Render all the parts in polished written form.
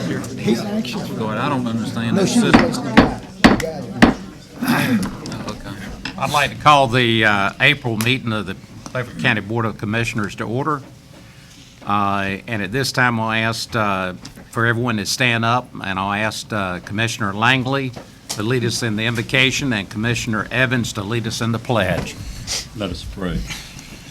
He's anxious. Go ahead. I don't understand No, this she was system. wasting the guy. Okay. I'd like to call the April meeting of the Beaufort County Board of Commissioners to order. And at this time, I'll ask for everyone to stand up, and I'll ask Commissioner Langley to lead us in the invocation and Commissioner Evans to lead us in the pledge. Let us pray.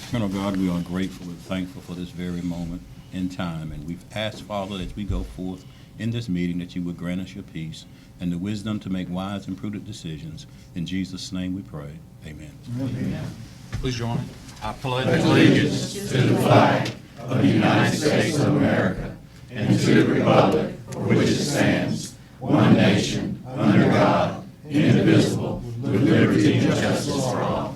Eternal God, we are grateful and thankful for this very moment in time, and we've asked, Father, as we go forth in this meeting, that you would grant us your peace and the wisdom to make wise and prudent decisions. In Jesus' name we pray. Amen. Amen. Please join me. I pledge allegiance to the flag of the United States of America and to the republic for which it stands, one nation, under God, indivisible, with liberty and justice for all.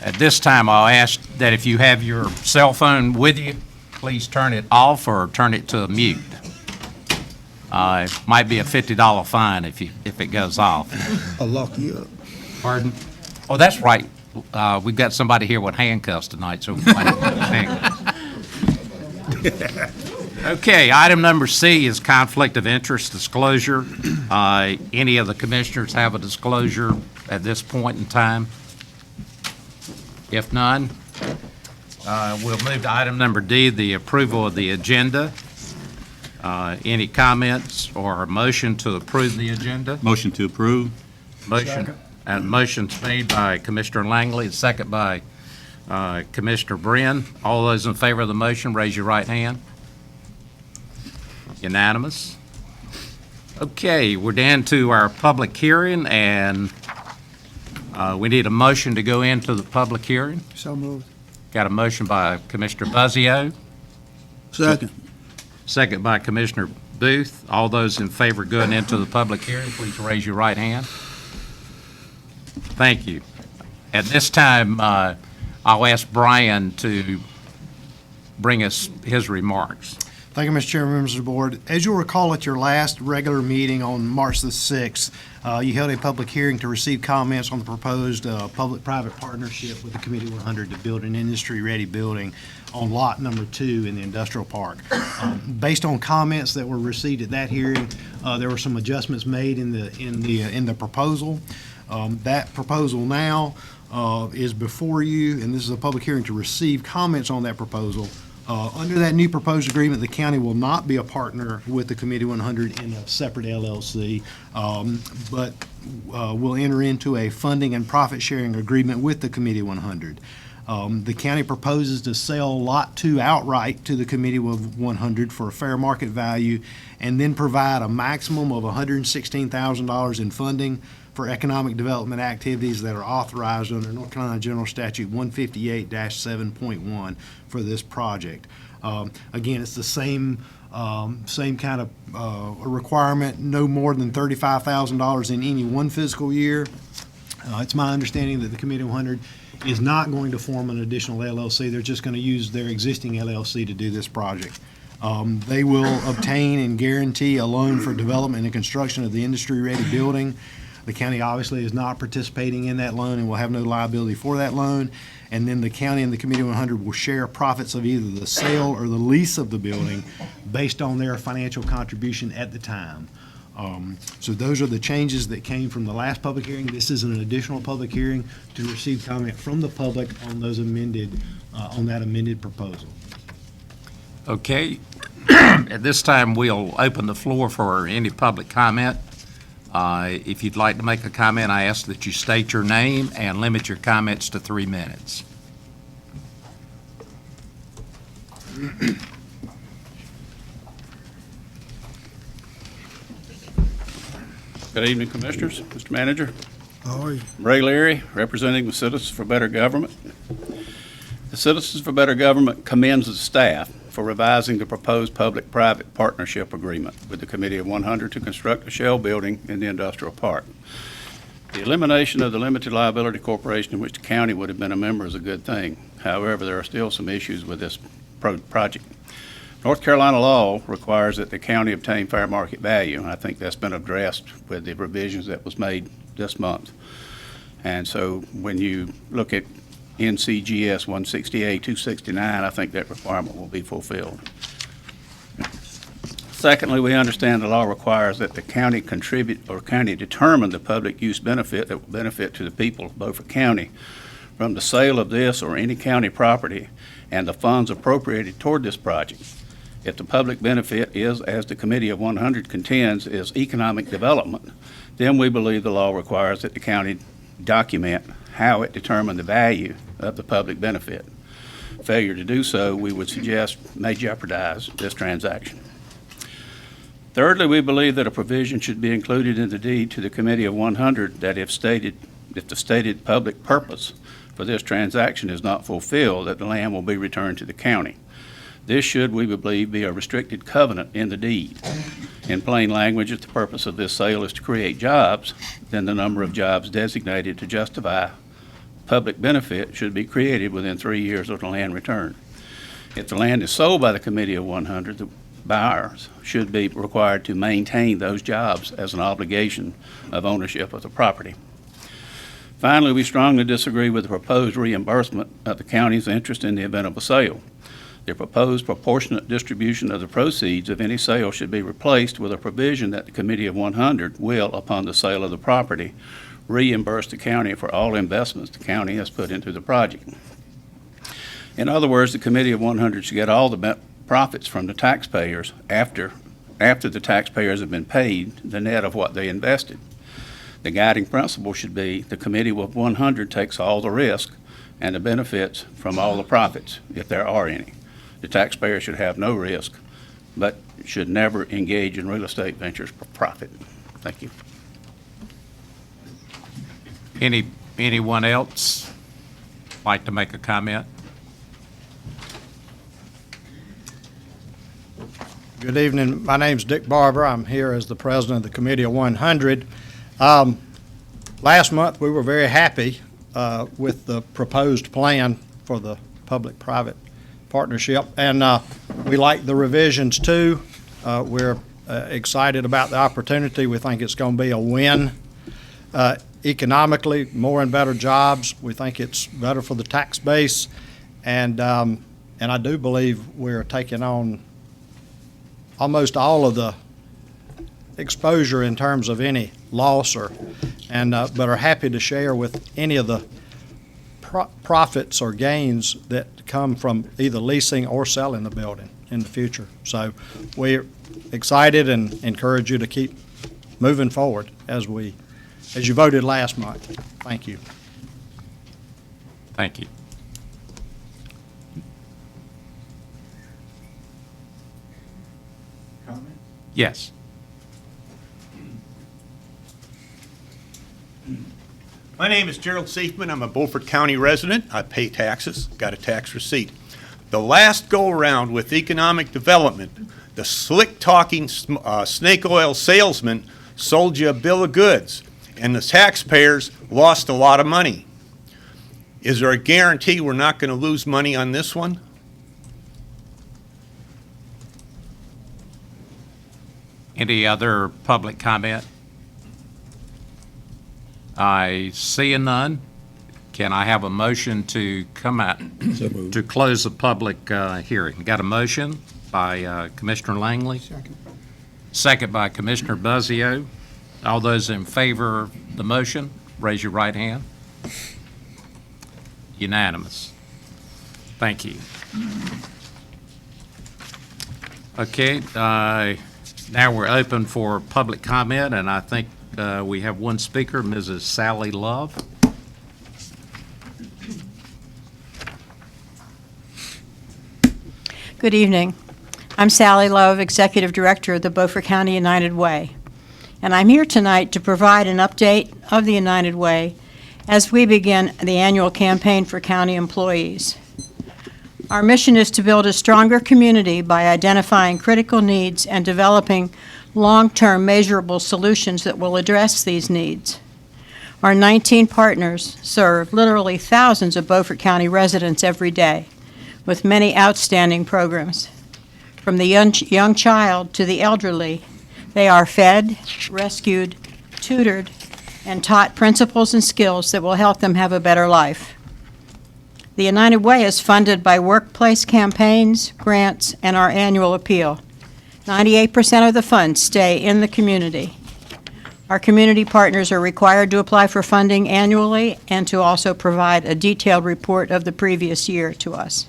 At this time, I'll ask that if you have your cell phone with you, please turn it off or turn it to mute. It might be a $50 fine if it goes off. I'll lock you up. Pardon? Oh, that's right. We've got somebody here with handcuffs tonight, so we might have handcuffs. Okay, item number C is conflict of interest disclosure. Any of the commissioners have a disclosure at this point in time? If none, we'll move to item number D, the approval of the agenda. Any comments or a motion to approve the agenda? Motion to approve. Motion's made by Commissioner Langley, second by Commissioner Brin. All those in favor of the motion, raise your right hand. Unanimous. Okay, we're down to our public hearing, and we need a motion to go into the public hearing. So moved. Got a motion by Commissioner Buzzio, Second. second by Commissioner Booth. All those in favor of going into the public hearing, please raise your right hand. Thank you. At this time, I'll ask Brian to bring us his remarks. Thank you, Mr. Chairman, members of the board. As you'll recall, at your last regular meeting on March the 6th, you held a public hearing to receive comments on the proposed public-private partnership with the Committee 100 to build an industry-ready building on lot number 2 in the industrial park. Based on comments that were received at that hearing, there were some adjustments made in the proposal. That proposal now is before you, and this is a public hearing to receive comments on that proposal. Under that new proposed agreement, the county will not be a partner with the Committee 100 in a separate LLC, but will enter into a funding and profit-sharing agreement with the Committee 100. The county proposes to sell Lot 2 outright to the Committee 100 for a fair market value, and then provide a maximum of $116,000 in funding for economic development activities that are authorized under North Carolina General Statute 158-7.1 for this project. Again, it's the same kind of requirement, no more than $35,000 in any one fiscal year. It's my understanding that the Committee 100 is not going to form an additional LLC. They're just going to use their existing LLC to do this project. They will obtain and guarantee a loan for development and construction of the industry-ready building. The county obviously is not participating in that loan and will have no liability for that loan. And then the county and the Committee 100 will share profits of either the sale or the lease of the building based on their financial contribution at the time. So those are the changes that came from the last public hearing. This is an additional public hearing to receive comment from the public on those amended, on that amended proposal. Okay. At this time, we'll open the floor for any public comment. If you'd like to make a comment, I ask that you state your name and limit your comments to 3 minutes. Good evening, Commissioners, Mr. Manager. How are you? Ray Leary, representing the Citizens for Better Government. The Citizens for Better Government commends the staff for revising the proposed public-private partnership agreement with the Committee of 100 to construct a shell building in the industrial park. The elimination of the limited liability corporation in which the county would have been a member is a good thing. However, there are still some issues with this project. North Carolina law requires that the county obtain fair market value, and I think that's been addressed with the revisions that was made this month. And so when you look at NCGS 160A 269, I think that requirement will be fulfilled. Secondly, we understand the law requires that the county contribute or county determine the public use benefit that will benefit to the people of Beaufort County from the sale of this or any county property and the funds appropriated toward this project. If the public benefit is, as the Committee of 100 contends, is economic development, then we believe the law requires that the county document how it determined the value of the public benefit. Failure to do so, we would suggest, may jeopardize this transaction. Thirdly, we believe that a provision should be included in the deed to the Committee of 100 that if the stated public purpose for this transaction is not fulfilled, that the land will be returned to the county. This should, we believe, be a restricted covenant in the deed. In plain language, if the purpose of this sale is to create jobs, then the number of jobs designated to justify public benefit should be created within 3 years of the land return. If the land is sold by the Committee of 100, the buyers should be required to maintain those jobs as an obligation of ownership of the property. Finally, we strongly disagree with the proposed reimbursement of the county's interest in the event of a sale. The proposed proportionate distribution of the proceeds of any sale should be replaced with a provision that the Committee of 100 will, upon the sale of the property, reimburse the county for all investments the county has put into the project. In other words, the Committee of 100 should get all the profits from the taxpayers after the taxpayers have been paid the net of what they invested. The guiding principle should be the Committee of 100 takes all the risk and the benefits from all the profits, if there are any. The taxpayer should have no risk, but should never engage in real estate ventures for profit. Thank you. Anyone else like to make a comment? Good evening. My name's Dick Barber. I'm here as the president of the Committee of 100. Last month, we were very happy with the proposed plan for the public-private partnership, and we like the revisions too. We're excited about the opportunity. We think it's going to be a win economically, more and better jobs. We think it's better for the tax base, and I do believe we're taking on almost all of the exposure in terms of any loss but are happy to share with any of the profits or gains that come from either leasing or selling the building in the future. So we're excited and encourage you to keep moving forward as you voted last month. Thank you. Thank you. Yes. My name is Gerald Seifman. I'm a Beaufort County resident. I pay taxes, got a tax receipt. The last go-around with economic development, the slick-talking snake oil salesman sold you a bill of goods, and the taxpayers lost a lot of money. Is there a guarantee we're not going to lose money on this one? Any other public comment? I see none. Can I have a motion to come out, to close the public hearing? Got a motion by Commissioner Langley? Second. Second by Commissioner Buzzio. All those in favor of the motion, raise your right hand. Unanimous. Thank you. Okay, now we're open for public comment, and I think we have one speaker, Mrs. Sally Love. Good evening. I'm Sally Love, Executive Director of the Beaufort County United Way, and I'm here tonight to provide an update of the United Way as we begin the annual campaign for county employees. Our mission is to build a stronger community by identifying critical needs and developing long-term measurable solutions that will address these needs. Our 19 partners serve literally thousands of Beaufort County residents every day with many outstanding programs. From the young child to the elderly, they are fed, rescued, tutored, and taught principles and skills that will help them have a better life. The United Way is funded by workplace campaigns, grants, and our annual appeal. 98% of the funds stay in the community. Our community partners are required to apply for funding annually and to also provide a detailed report of the previous year to us.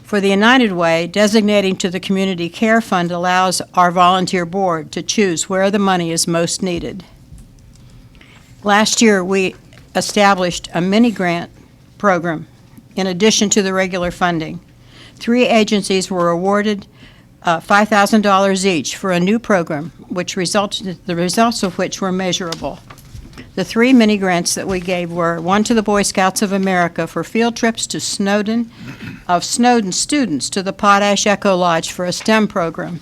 For the United Way, designating to the Community Care Fund allows our volunteer board to choose where the money is most needed. Last year, we established a mini-grant program in addition to the regular funding. 3 agencies were awarded $5,000 each for a new program, the results of which were measurable. The 3 mini grants that we gave were one to the Boy Scouts of America for field trips to Snowden students to the Potash Echo Lodge for a STEM program.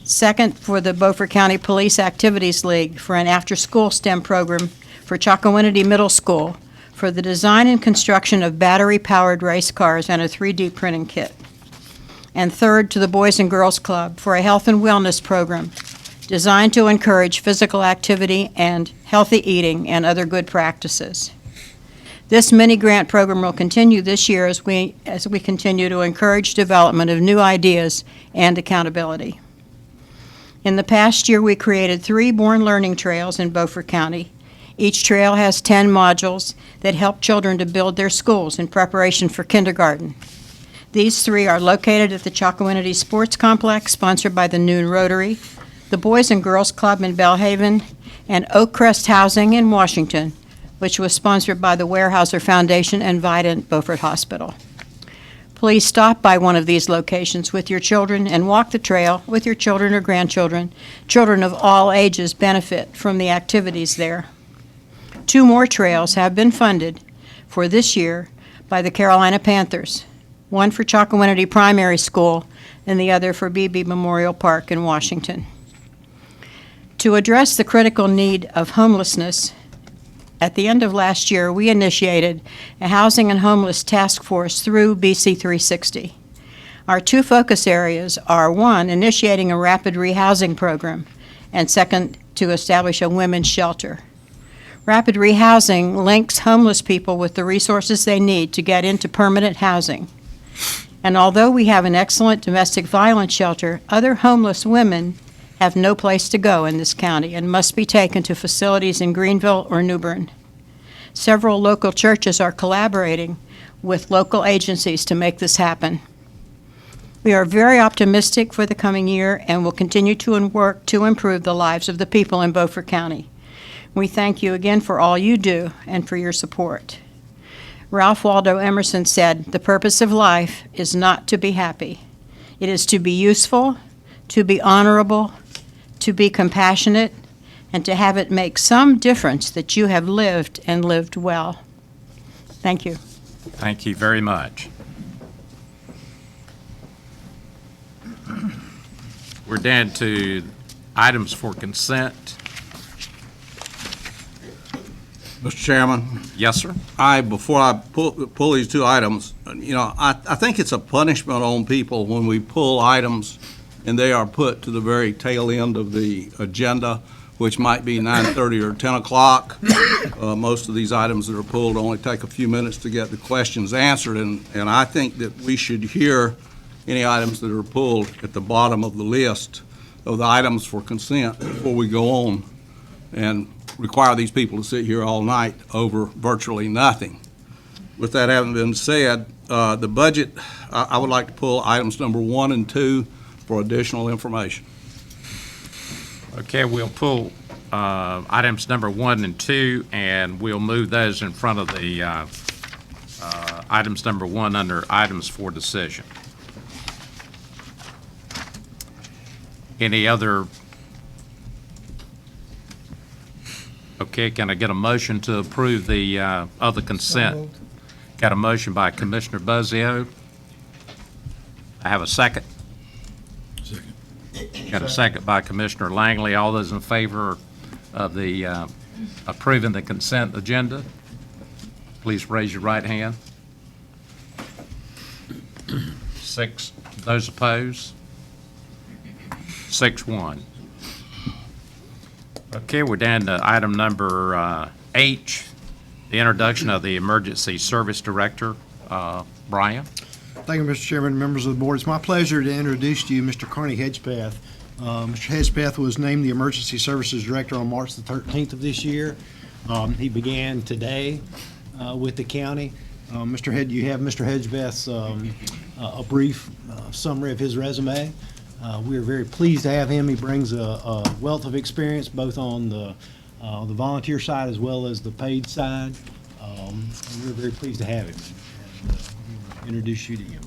Second, for the Beaufort County Police Activities League for an after-school STEM program for Chocowinity Middle School for the design and construction of battery-powered race cars and a 3D printing kit. And third, to the Boys and Girls Club for a health and wellness program designed to encourage physical activity and healthy eating and other good practices. This mini-grant program will continue this year as we continue to encourage development of new ideas and accountability. In the past year, we created 3 Born Learning Trails in Beaufort County. Each trail has 10 modules that help children to build their schools in preparation for kindergarten. These 3 are located at the Chocowinity Sports Complex, sponsored by the Noon Rotary, the Boys and Girls Club in Bellhaven, and Oak Crest Housing in Washington, which was sponsored by the Weyerhaeuser Foundation and Vidant Beaufort Hospital. Please stop by one of these locations with your children and walk the trail with your children or grandchildren. Children of all ages benefit from the activities there. 2 more trails have been funded for this year by the Carolina Panthers, one for Chocowinity Primary School and the other for BB Memorial Park in Washington. To address the critical need of homelessness, at the end of last year, we initiated a housing and homeless task force through BC 360. Our 2 focus areas are, 1, initiating a rapid rehousing program, and 2nd, to establish a women's shelter. Rapid rehousing links homeless people with the resources they need to get into permanent housing. And although we have an excellent domestic violence shelter, other homeless women have no place to go in this county and must be taken to facilities in Greenville or New Bern. Several local churches are collaborating with local agencies to make this happen. We are very optimistic for the coming year and will continue to work to improve the lives of the people in Beaufort County. We thank you again for all you do and for your support. Ralph Waldo Emerson said, "The purpose of life is not to be happy. It is to be useful, to be honorable, to be compassionate, and to have it make some difference that you have lived and lived well." Thank you. Thank you very much. We're down to items for consent. Mr. Chairman, Yes, sir. before I pull these 2 items, I think it's a punishment on people when we pull items and they are put to the very tail end of the agenda, which might be 9:30 or 10 o'clock. Most of these items that are pulled only take a few minutes to get the questions answered, and I think that we should hear any items that are pulled at the bottom of the list of the items for consent before we go on and require these people to sit here all night over virtually nothing. With that having been said, the budget, I would like to pull items number 1 and 2 for additional information. Okay, we'll pull items number 1 and 2, and we'll move those in front of the items number 1 under items for decision. Any other? Okay, can I get a motion to approve the other consent? Got a motion by Commissioner Buzzio. I have a second. Got a second by Commissioner Langley. All those in favor of the approving the consent agenda, please raise your right hand. 6. Those opposed? 6-1. Okay, we're down to item number H, the introduction of the Emergency Service Director. Brian? Thank you, Mr. Chairman, members of the board. It's my pleasure to introduce to you Mr. Carney Hedgepeth. Mr. Hedgepeth was named the Emergency Services Director on March the 13th of this year. He began today with the county. You have Mr. Hedgepeth's a brief summary of his resume. We are very pleased to have him. He brings a wealth of experience both on the volunteer side as well as the paid side. And we're very pleased to have him. And, introduce you to him.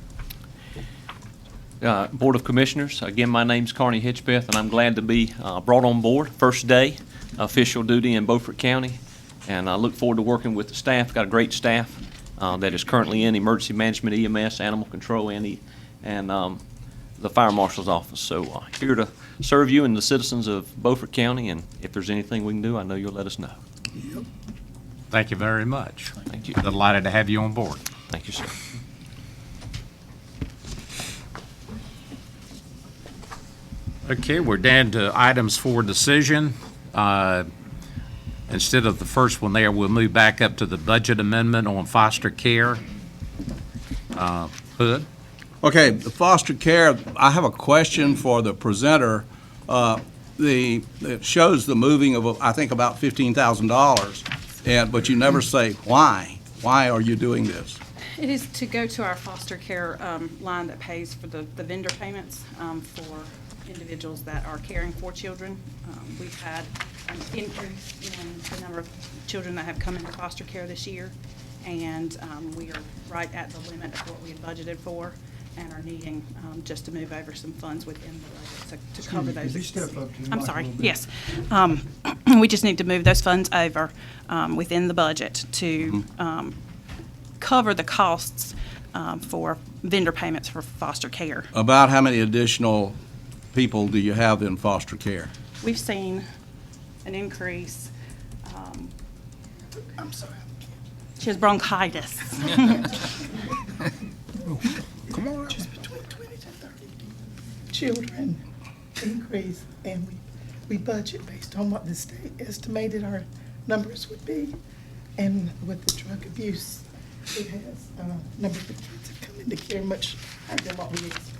Board of Commissioners, again, my name's Carney Hedgepeth, and I'm glad to be brought on board. First day, official duty in Beaufort County, and I look forward to working with the staff. Got a great staff that is currently in emergency management, EMS, animal control, and the fire marshal's office. So here to serve you and the citizens of Beaufort County, and if there's anything we can do, I know you'll let us know. Thank you very much. Thank you. Delighted to have you on board. Thank you, sir. Okay, we're down to items for decision. Instead of the first one there, we'll move back up to the budget amendment on foster care. Hood? Okay, the foster care, I have a question for the presenter. It shows the moving of, I think, about $15,000, but you never say why. Why are you doing this? It is to go to our foster care line that pays for the vendor payments for individuals that are caring for children. We've had an increase in the number of children that have come into foster care this year, and we are right at the limit of what we had budgeted for and are needing just to move over some funds within the budget to cover those. Could you step up to the I'm mic a sorry, little bit? yes. We just need to move those funds over within the budget to cover the costs for vendor payments for foster care. About how many additional people do you have in foster care? We've seen an increase. I'm sorry. She has bronchitis. Come on. Just between 20 to 30 children increase, and we budget based on what the state estimated our numbers would be. And with the drug abuse, it has, number of kids have come into care much higher than what we expected.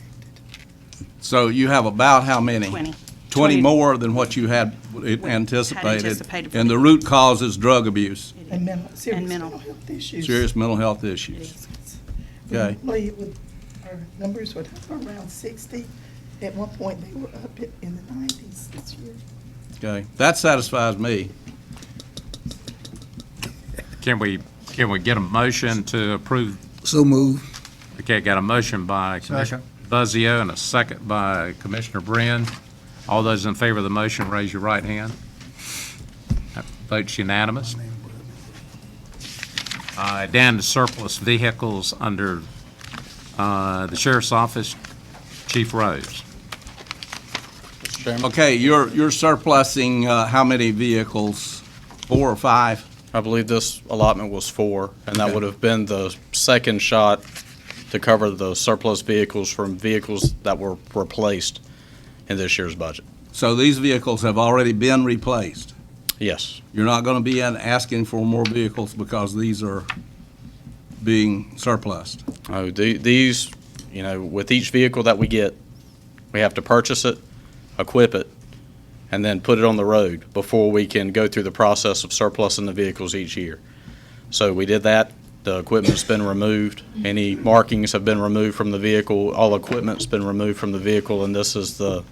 So you have about how many? 20. 20 more than what you had anticipated. anticipated for And the- the root cause is drug abuse, And serious mental. mental health issues. serious mental health It issues. is. Okay. Normally, our numbers would have around 60. At one point, they were up in the 90s this year. Okay, that satisfies me. Can we get a motion to approve? So move. Okay, got a motion by Commissioner Buzzio and a second by Commissioner Brin. All those in favor of the motion, raise your right hand. That vote's unanimous. Down to surplus vehicles under the Sheriff's Office, Chief Rose. Okay, you're surplusing how many vehicles? 4 or 5? I believe this allotment was 4, and that Okay. would have been the second shot to cover the surplus vehicles from vehicles that were replaced in this year's budget. So these vehicles have already been replaced? Yes. You're not going to be asking for more vehicles because these are being surplused? These, with each vehicle that we get, we have to purchase it, equip it, and then put it on the road before we can go through the process of surplusing the vehicles each year. So we did that. The equipment's been removed. Any markings have been removed from the vehicle. All equipment's been removed from the vehicle, and this is the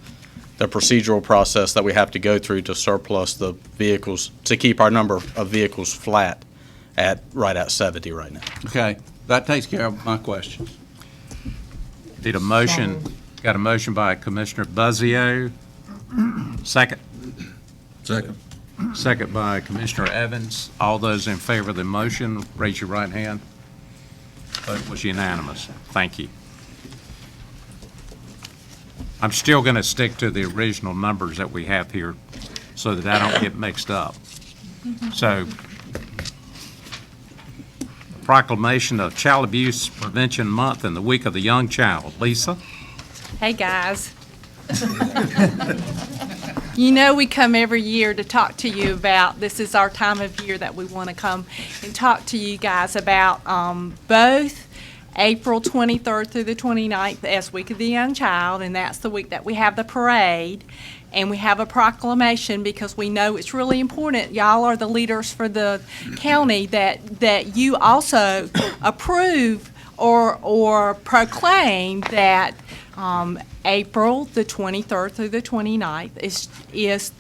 procedural process that we have to go through to surplus the vehicles, to keep our number of vehicles flat right at 70 right now. Okay, that takes care of my questions. Need a motion, got a motion by Commissioner Buzzio. Second. Second. Second by Commissioner Evans. All those in favor of the motion, raise your right hand. Vote was unanimous. Thank you. I'm still going to stick to the original numbers that we have here so that I don't get mixed up. So, proclamation of Child Abuse Prevention Month and the Week of the Young Child. Lisa? Hey, guys. You know we come every year to talk to you about, this is our time of year that we want to come and talk to you guys about both April 23rd through the 29th as Week of the Young Child, and that's the week that we have the parade. And we have a proclamation because we know it's really important. Y'all are the leaders for the county that you also approve or proclaim that April the 23rd through the 29th is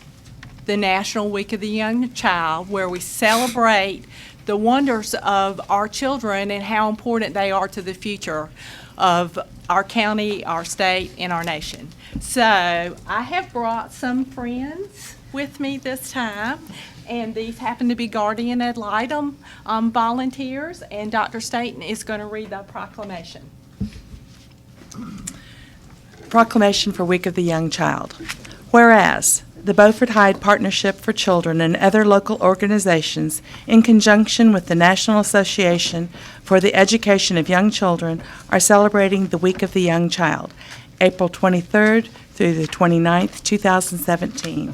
the National Week of the Young Child, where we celebrate the wonders of our children and how important they are to the future of our county, our state, and our nation. So I have brought some friends with me this time, and these happen to be guardian ad litem volunteers, and Dr. Staten is going to read the proclamation. Proclamation for Week of the Young Child. Whereas, the Beaufort Hyde Partnership for Children and other local organizations, in conjunction with the National Association for the Education of Young Children, are celebrating the Week of the Young Child, April 23rd through the 29th, 2017.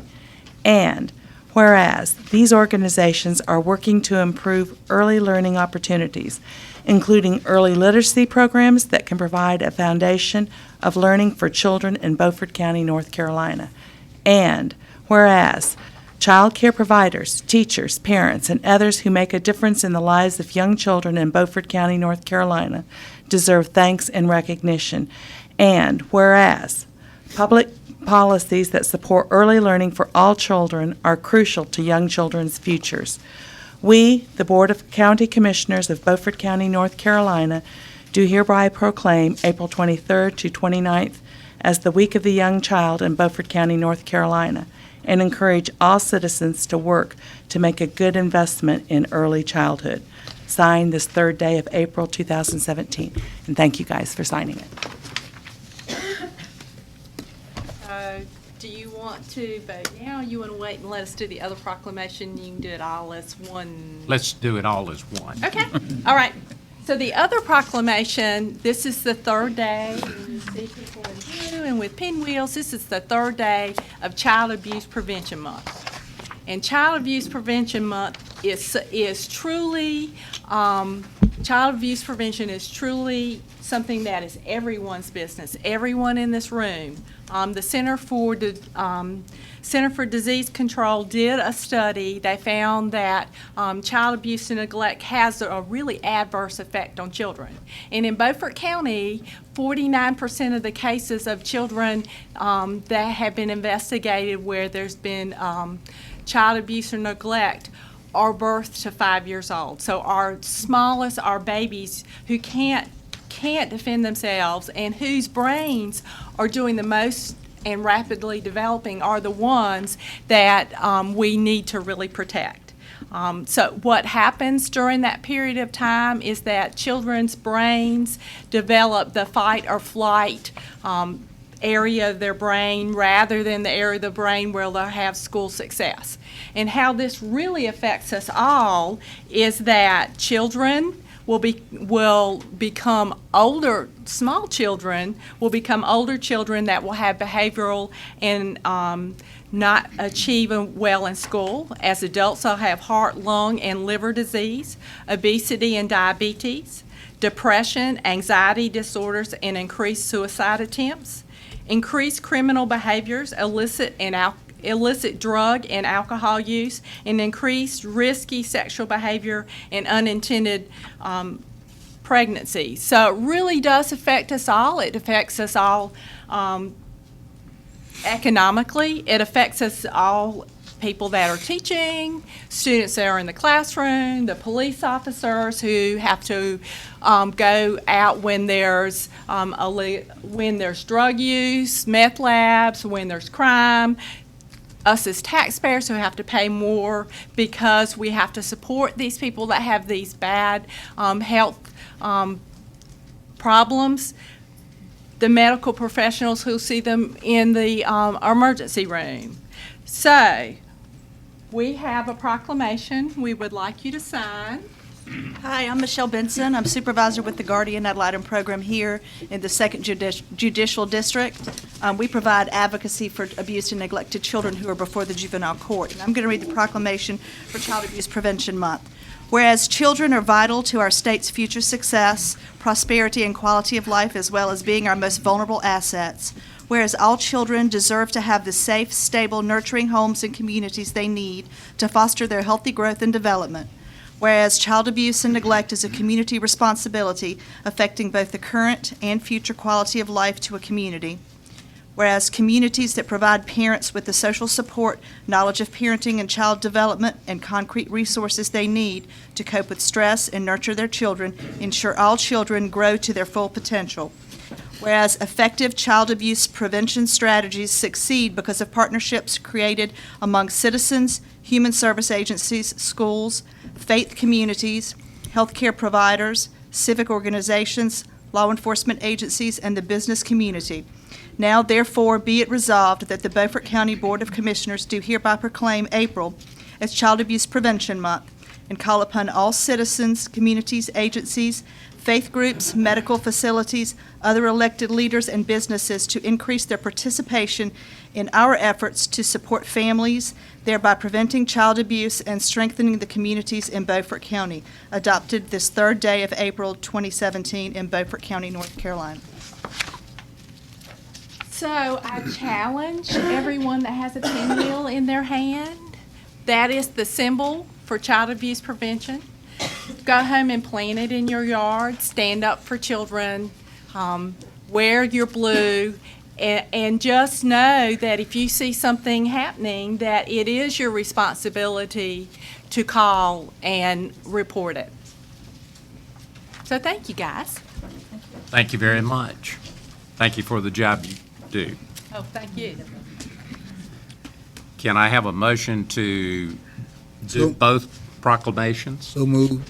And whereas these organizations are working to improve early learning opportunities, including early literacy programs that can provide a foundation of learning for children in Beaufort County, North Carolina. And whereas child care providers, teachers, parents, and others who make a difference in the lives of young children in Beaufort County, North Carolina, deserve thanks and recognition. And whereas public policies that support early learning for all children are crucial to young children's futures. We, the Board of County Commissioners of Beaufort County, North Carolina, do hereby proclaim April 23rd to 29th as the Week of the Young Child in Beaufort County, North Carolina, and encourage all citizens to work to make a good investment in early childhood. Signed this third day of April 2017. And thank you guys for signing it. Do you want to vote now, or you want to wait and let us do the other proclamation? You can do it all as one. Let's do it all as one. Okay, all right. So the other proclamation, this is the third day, and you see people in blue and with pinwheels, this is the third day of Child Abuse Prevention Month. And Child Abuse Prevention Month is truly, child abuse prevention is truly something that is everyone's business, everyone in this room. The Center for Disease Control did a study. They found that child abuse and neglect has a really adverse effect on children. And in Beaufort County, 49% of the cases of children that have been investigated where there's been child abuse or neglect are birthed to 5 years old. So our smallest, our babies who can't defend themselves and whose brains are doing the most and rapidly developing are the ones that we need to really protect. So what happens during that period of time is that children's brains develop the fight or flight area of their brain rather than the area of the brain where they'll have school success. And how this really affects us all is that children will become older, small children will become older children that will have behavioral and not achieve well in school. As adults, they'll have heart, lung, and liver disease, obesity and diabetes, depression, anxiety disorders, and increased suicide attempts, increased criminal behaviors, illicit drug and alcohol use, and increased risky sexual behavior and unintended pregnancy. So it really does affect us all. It affects us all economically. It affects us all, people that are teaching, students that are in the classroom, the police officers who have to go out when there's drug use, meth labs, when there's crime. Us as taxpayers who have to pay more because we have to support these people that have these bad health problems. The medical professionals who see them in the emergency room. So, we have a proclamation we would like you to sign. Hi, I'm Michelle Benson. I'm supervisor with the Guardian Ad Litem program here in the 2nd Judicial District. We provide advocacy for abused and neglected children who are before the juvenile court. And I'm going to read the proclamation for Child Abuse Prevention Month. Whereas children are vital to our state's future success, prosperity, and quality of life, as well as being our most vulnerable assets. Whereas all children deserve to have the safe, stable, nurturing homes and communities they need to foster their healthy growth and development. Whereas child abuse and neglect is a community responsibility affecting both the current and future quality of life to a community. Whereas communities that provide parents with the social support, knowledge of parenting and child development, and concrete resources they need to cope with stress and nurture their children ensure all children grow to their full potential. Whereas effective child abuse prevention strategies succeed because of partnerships created among citizens, human service agencies, schools, faith communities, healthcare providers, civic organizations, law enforcement agencies, and the business community. Now, therefore, be it resolved that the Beaufort County Board of Commissioners do hereby proclaim April as Child Abuse Prevention Month and call upon all citizens, communities, agencies, faith groups, medical facilities, other elected leaders, and businesses to increase their participation in our efforts to support families, thereby preventing child abuse and strengthening the communities in Beaufort County, adopted this third day of April 2017 in Beaufort County, North Carolina. So I challenge everyone that has a pinwheel in their hand. That is the symbol for child abuse prevention. Go home and plant it in your yard. Stand up for children. Wear your blue. And just know that if you see something happening, that it is your responsibility to call and report it. So thank you, guys. Thank you very much. Thank you for the job you do. Oh, thank you. Can I have a motion to do So- both proclamations? So moved.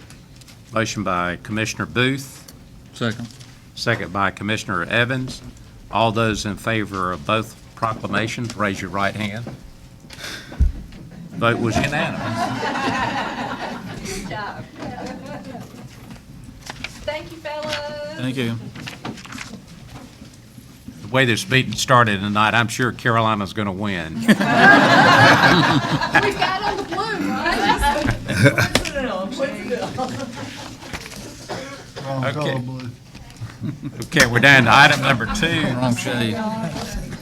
Motion by Commissioner Booth, Second. second by Commissioner Evans. All those in favor of both proclamations, raise your right hand. Vote was unanimous. Good job. Thank you, fellas. Thank you. The way this meeting started tonight, I'm sure Carolina's going to win. We got on the blue, right? Okay. Okay, we're down to item number 2. Wrong shade.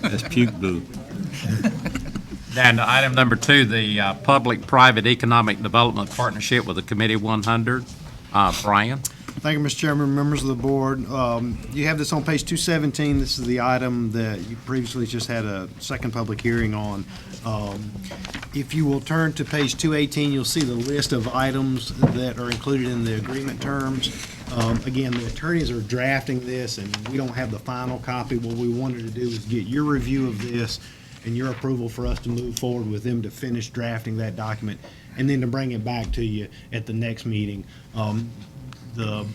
That's puke blue. Down to item number 2, the Public-Private Economic Development Partnership with the Committee 100. Brian? Thank you, Mr. Chairman, members of the board. You have this on page 217. This is the item that you previously just had a second public hearing on. If you will turn to page 218, you'll see the list of items that are included in the agreement terms. Again, the attorneys are drafting this, and we don't have the final copy. What we wanted to do is get your review of this and your approval for us to move forward with them to finish drafting that document, and then to bring it back to you at the next meeting. The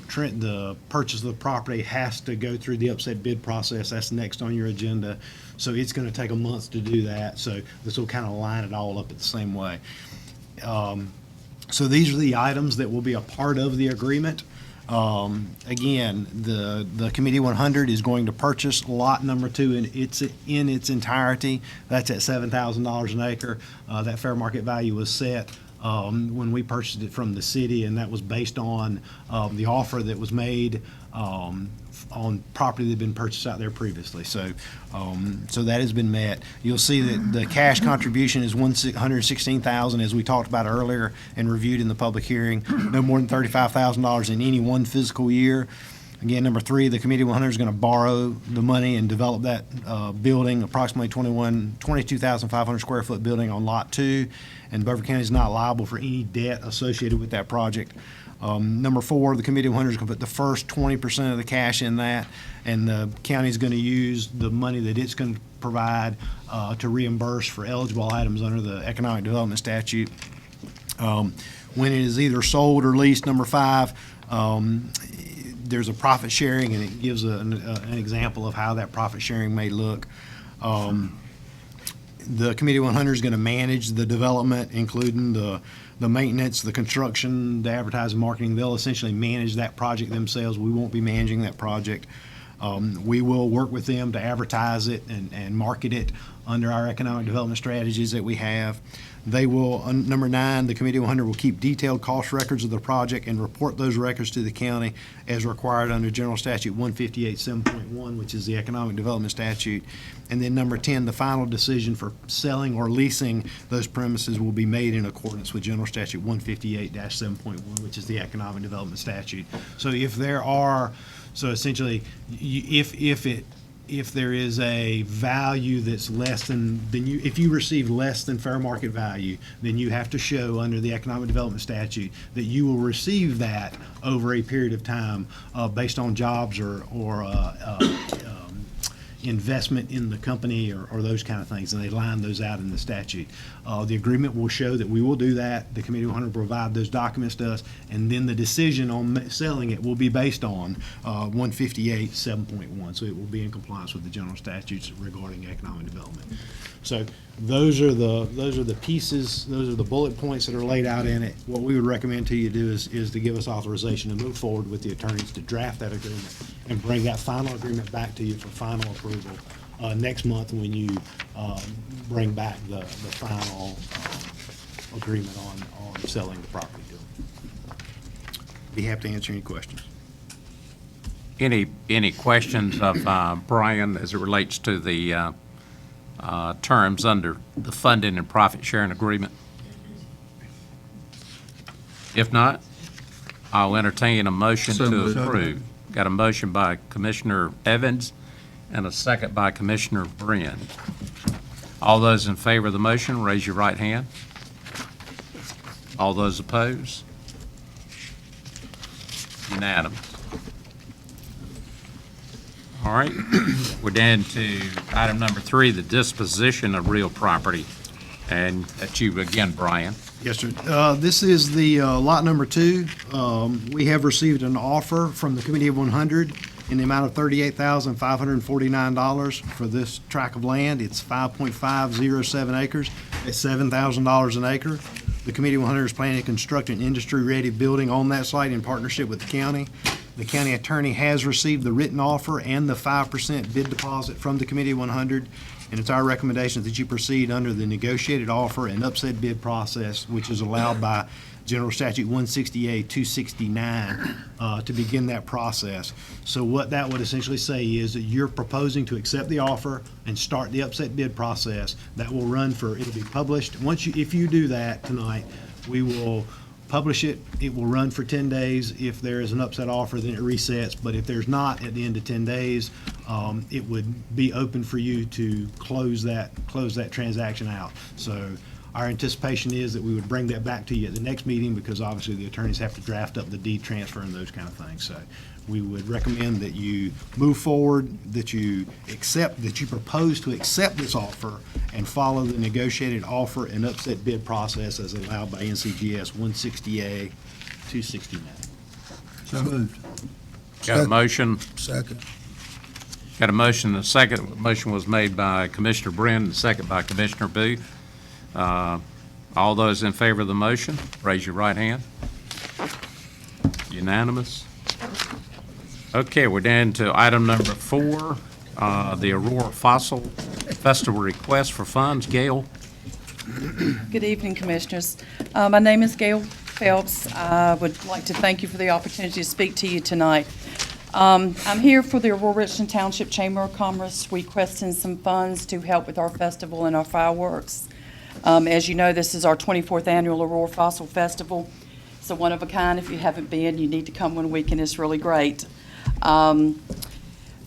purchase of the property has to go through the upset bid process. That's next on your agenda. So it's going to take a month to do that. So this will kind of line it all up at the same way. So these are the items that will be a part of the agreement. Again, the Committee 100 is going to purchase lot number 2 in its entirety. That's at $7,000 an acre. That fair market value was set when we purchased it from the city, and that was based on the offer that was made on property that had been purchased out there previously. So that has been met. You'll see that the cash contribution is $116,000, as we talked about earlier and reviewed in the public hearing. No more than $35,000 in any one fiscal year. Again, number 3, the Committee 100 is going to borrow the money and develop that building, approximately 22,500 square foot building on Lot 2, and Beaufort County is not liable for any debt associated with that project. Number 4, the Committee 100 is going to put the first 20% of the cash in that, and the county is going to use the money that it's going to provide to reimburse for eligible items under the Economic Development Statute. When it is either sold or leased, number 5, there's a profit sharing, and it gives an example of how that profit sharing may look. The Committee 100 is going to manage the development, including the maintenance, the construction, the advertising, marketing. They'll essentially manage that project themselves. We won't be managing that project. We will work with them to advertise it and market it under our economic development strategies that we have. They will, number 9, the Committee of 100 will keep detailed cost records of the project and report those records to the county as required under General Statute 158.7.1, which is the economic development statute. And then number 10, the final decision for selling or leasing those premises will be made in accordance with General Statute 158-7.1, which is the economic development statute. So if there are, so essentially, if there is a value that's less than you, if you receive less than fair market value, then you have to show under the economic development statute that you will receive that over a period of time based on jobs or investment in the company or those kind of things, and they line those out in the statute. The agreement will show that we will do that. The Committee of 100 will provide those documents to us, and then the decision on selling it will be based on 158.7.1. So it will be in compliance with the general statutes regarding economic development. So those are the pieces, those are the bullet points that are laid out in it. What we would recommend to you do is to give us authorization to move forward with the attorneys to draft that agreement and bring that final agreement back to you for final approval next month when you bring back the final agreement on selling the property to them. Be happy to answer any questions. Any questions of Brian as it relates to the terms under the funding and profit sharing agreement? If not, I'll entertain a motion So to moved. approve. Got a motion by Commissioner Evans and a second by Commissioner Brin. All those in favor of the motion, raise your right hand. All those opposed? Unanimous. All right, we're down to item number 3, the disposition of real property. And that's you again, Brian. Yes, sir. This is the lot number 2. We have received an offer from the Committee of 100 in the amount of $38,549 for this tract of land. It's 5.507 acres. It's $7,000 an acre. The Committee of 100 is planning to construct an industry-ready building on that site in partnership with the county. The county attorney has received the written offer and the 5% bid deposit from the Committee of 100, and it's our recommendation that you proceed under the negotiated offer and upset bid process, which is allowed by General Statute 168-269 to begin that process. So what that would essentially say is that you're proposing to accept the offer and start the upset bid process. That will run for, it'll be published. If you do that tonight, we will publish it. It will run for 10 days. If there is an upset offer, then it resets. But if there's not, at the end of 10 days, it would be open for you to close that transaction out. So our anticipation is that we would bring that back to you at the next meeting, because obviously the attorneys have to draft up the deed transfer and those kind of things. So we would recommend that you move forward, that you propose to accept this offer and follow the negotiated offer and upset bid process as allowed by NCGS 160A-269. So moved. Got a motion? Second. Got a motion and a second. The motion was made by Commissioner Brin and second by Commissioner Booth. All those in favor of the motion, raise your right hand. Unanimous. Okay, we're down to item number 4, the Aurora Fossil Festival request for funds. Gail? Good evening, Commissioners. My name is Gail Phelps. I would like to thank you for the opportunity to speak to you tonight. I'm here for the Aurora Richland Township Chamber of Commerce requesting some funds to help with our festival and our fireworks. As you know, this is our 24th annual Aurora Fossil Festival. It's a one of a kind. If you haven't been, you need to come one weekend. It's really great. We're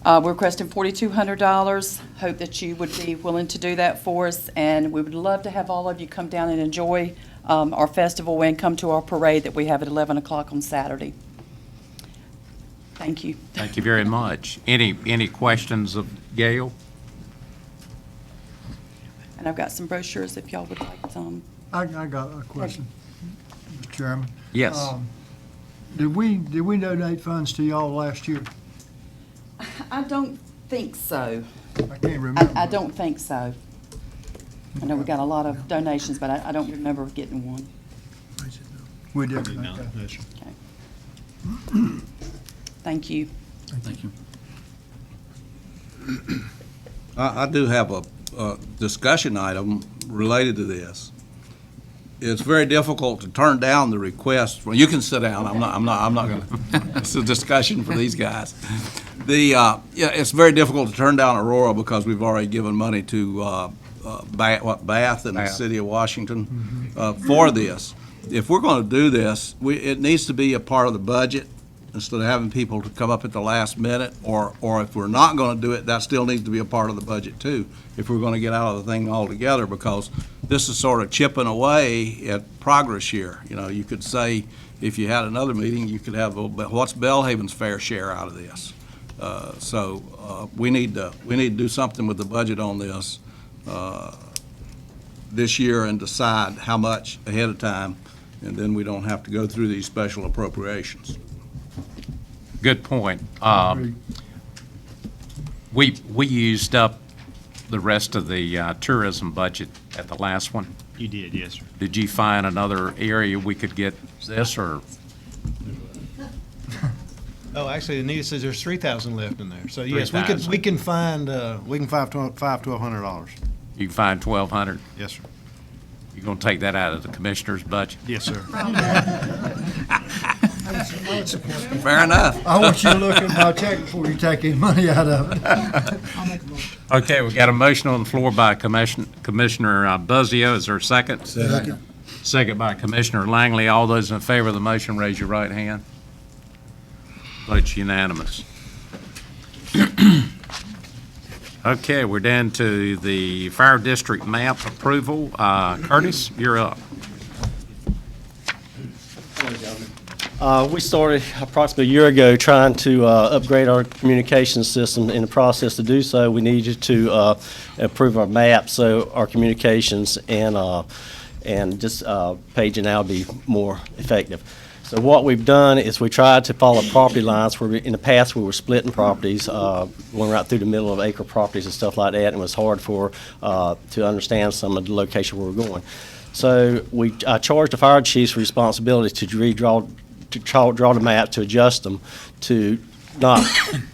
requesting $4,200. Hope that you would be willing to do that for us, and we would love to have all of you come down and enjoy our festival and come to our parade that we have at 11 o'clock on Saturday. Thank you. Thank you very much. Any questions of Gail? And I've got some brochures if y'all would like some. I got a question, Mr. Chairman. Yes. Did we donate funds to y'all last year? I don't think so. I can't remember. I don't think so. I know we got a lot of donations, but I don't remember getting one. We didn't. No, Okay. no, sir. Thank you. Thank you. I do have a discussion item related to this. It's very difficult to turn down the request. Well, you can sit down. I'm not going to. It's a discussion for these guys. It's very difficult to turn down Aurora because we've already given money to Bath and the city of Washington for this. If we're going to do this, it needs to be a part of the budget instead of having people to come up at the last minute, or if we're not going to do it, that still needs to be a part of the budget too, if we're going to get out of the thing altogether, because this is sort of chipping away at progress here. You know, you could say, if you had another meeting, you could have, what's Bellhaven's fair share out of this? We need to do something with the budget on this this year and decide how much ahead of time, and then we don't have to go through these special appropriations. Good point. We used up the rest of the tourism budget at the last one. You did, yes, sir. Did you find another area we could get this, or? Oh, actually, Anita says there's 3,000 left in there. So yes, 3,000. we can find. We can find $1,200. You can find 1,200? Yes, sir. You're going to take that out of the commissioner's budget? Yes, sir. Fair enough. I want you to look at my check before you take any money out of it. Okay, we got a motion on the floor by Commissioner Buzzio. Is there a second? Second. Second by Commissioner Langley. All those in favor of the motion, raise your right hand. Vote's unanimous. Okay, we're down to the fire district map approval. Curtis, you're up. We started approximately a year ago trying to upgrade our communication system. In the process to do so, we needed to improve our maps so our communications and just paging now be more effective. So what we've done is we tried to follow property lines where in the past we were splitting properties, going right through the middle of acre properties and stuff like that, and it was hard for to understand some of the location where we're going. So we charged the fire chief's responsibility to draw the map, to adjust them, to not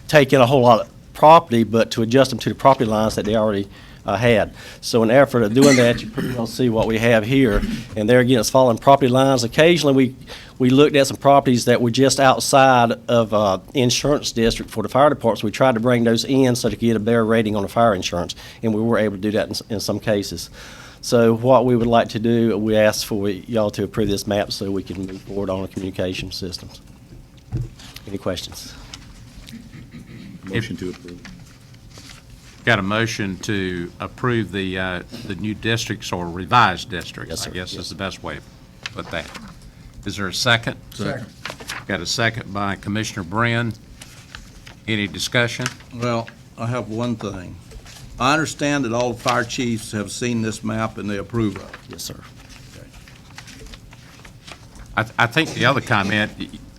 take in a whole lot of property, but to adjust them to the property lines that they already had. So in the effort of doing that, you pretty well see what we have here. And there again, it's following property lines. Occasionally, we looked at some properties that were just outside of insurance district for the fire departments. We tried to bring those in so to get a better rating on the fire insurance, and we were able to do that in some cases. So what we would like to do, we ask for y'all to approve this map so we can move forward on the communication systems. Any questions? Motion to approve. Got a motion to approve the new districts or revised districts, Yes, sir. I guess Yes. is the best way to put that. Is there a second? Second. Got a second by Commissioner Brand. Any discussion? Well, I have one thing. I understand that all the fire chiefs have seen this map and they approve of it. Yes, sir. I think the other comment,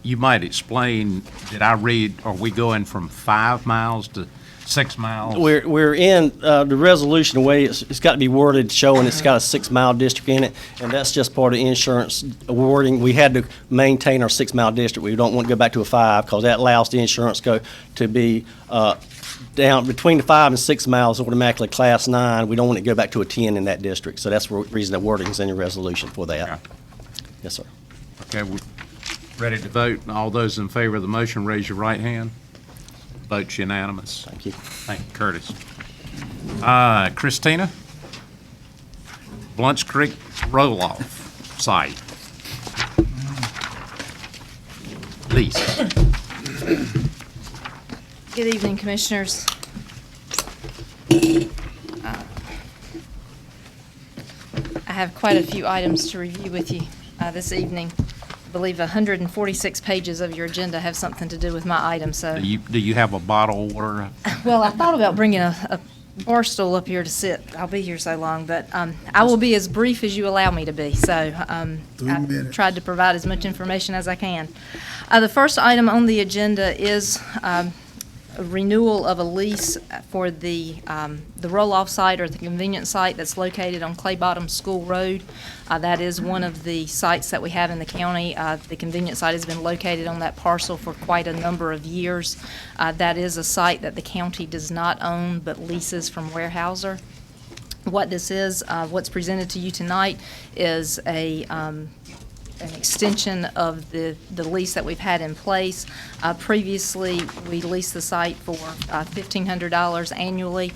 you might explain, did I read, are we going from 5 miles to 6 miles? We're in the resolution, the way it's got to be worded, showing it's got a 6-mile district in it, and that's just part of insurance wording. We had to maintain our 6-mile district. We don't want to go back to a 5 because that allows the insurance to be down between the 5 and 6 miles, automatically class 9. We don't want to go back to a 10 in that district. So that's the reason the wording's in the resolution for that. Okay. Yes, sir. Okay, we're ready to vote. All those in favor of the motion, raise your right hand. Vote's unanimous. Thank you. Thank you, Curtis. Christina? Blunts Creek roll-off site. Lisa? Good evening, Commissioners. I have quite a few items to review with you this evening. I believe 146 pages of your agenda have something to do with my item, so. Do you have a bottle of water? Well, I thought about bringing a bar stool up here to sit. I'll be here so long, but I will be as brief as you allow me to be. So I tried to provide as much information as I can. The first item on the agenda is renewal of a lease for the roll-off site or the convenience site that's located on Clay Bottom School Road. That is one of the sites that we have in the county. The convenience site has been located on that parcel for quite a number of years. That is a site that the county does not own but leases from Weyerhaeuser. What this is, what's presented to you tonight is an extension of the lease that we've had in place. Previously, we leased the site for $1,500 annually.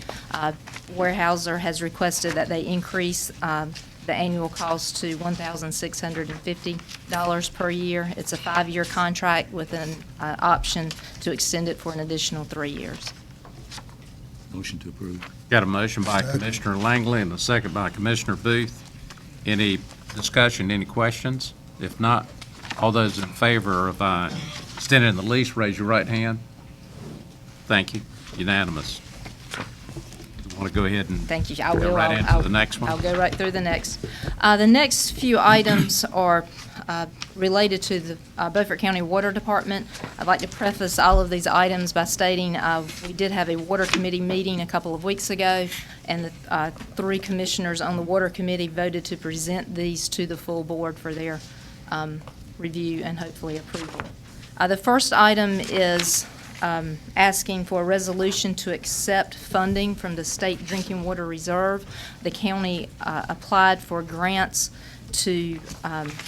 Weyerhaeuser has requested that they increase the annual cost to $1,650 per year. It's a 5-year contract with an option to extend it for an additional 3 years. Motion to approve. Got a motion by Commissioner Langley and a second by Commissioner Booth. Any discussion, any questions? If not, all those in favor of extending the lease, raise your right hand. Thank you. Unanimous. You want to go ahead and Thank you. go right into the next one? I'll go right through the next. The next few items are related to the Beaufort County Water Department. I'd like to preface all of these items by stating we did have a Water Committee meeting a couple of weeks ago, and the 3 commissioners on the Water Committee voted to present these to the full board for their review and hopefully approval. The first item is asking for a resolution to accept funding from the State Drinking Water Reserve. The county applied for grants to,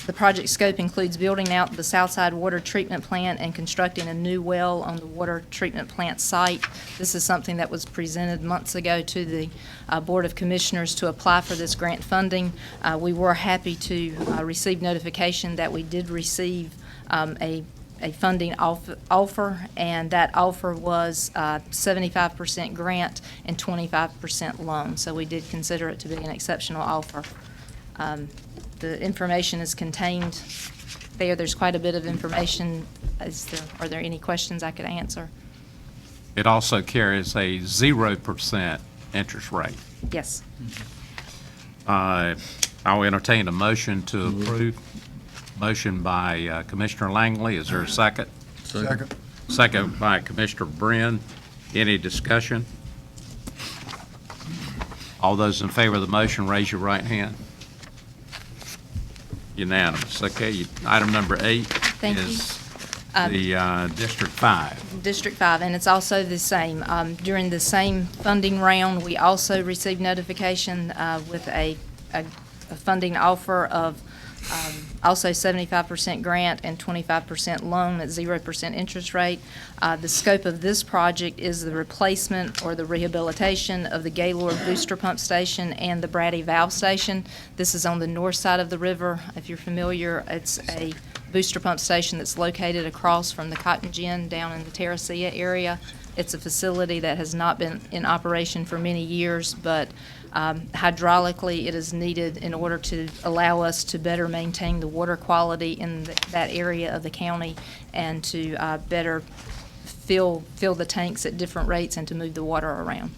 the project scope includes building out the Southside Water Treatment Plant and constructing a new well on the water treatment plant site. This is something that was presented months ago to the Board of Commissioners to apply for this grant funding. We were happy to receive notification that we did receive a funding offer, and that offer was 75% grant and 25% loan. So we did consider it to be an exceptional offer. The information is contained there. There's quite a bit of information. Are there any questions I could answer? It also carries a 0% interest rate. Yes. I'll entertain a motion to approve. Motion by Commissioner Langley. Is there a second? Second. Second by Commissioner Brin. Any discussion? All those in favor of the motion, raise your right hand. Unanimous. Okay, item number 8 Thank is the District 5. District 5, and it's also the same. During the same funding round, we also received notification with a funding offer of also 75% grant and 25% loan at 0% interest rate. The scope of this project is the replacement or the rehabilitation of the Gaylord Booster Pump Station and the Brady Valve Station. This is on the north side of the river. If you're familiar, it's a booster pump station that's located across from the Cotton Gin down in the Terracea area. It's a facility that has not been in operation for many years, but hydraulically, it is needed in order to allow us to better maintain the water quality in that area of the county and to better fill the tanks at different rates and to move the water around.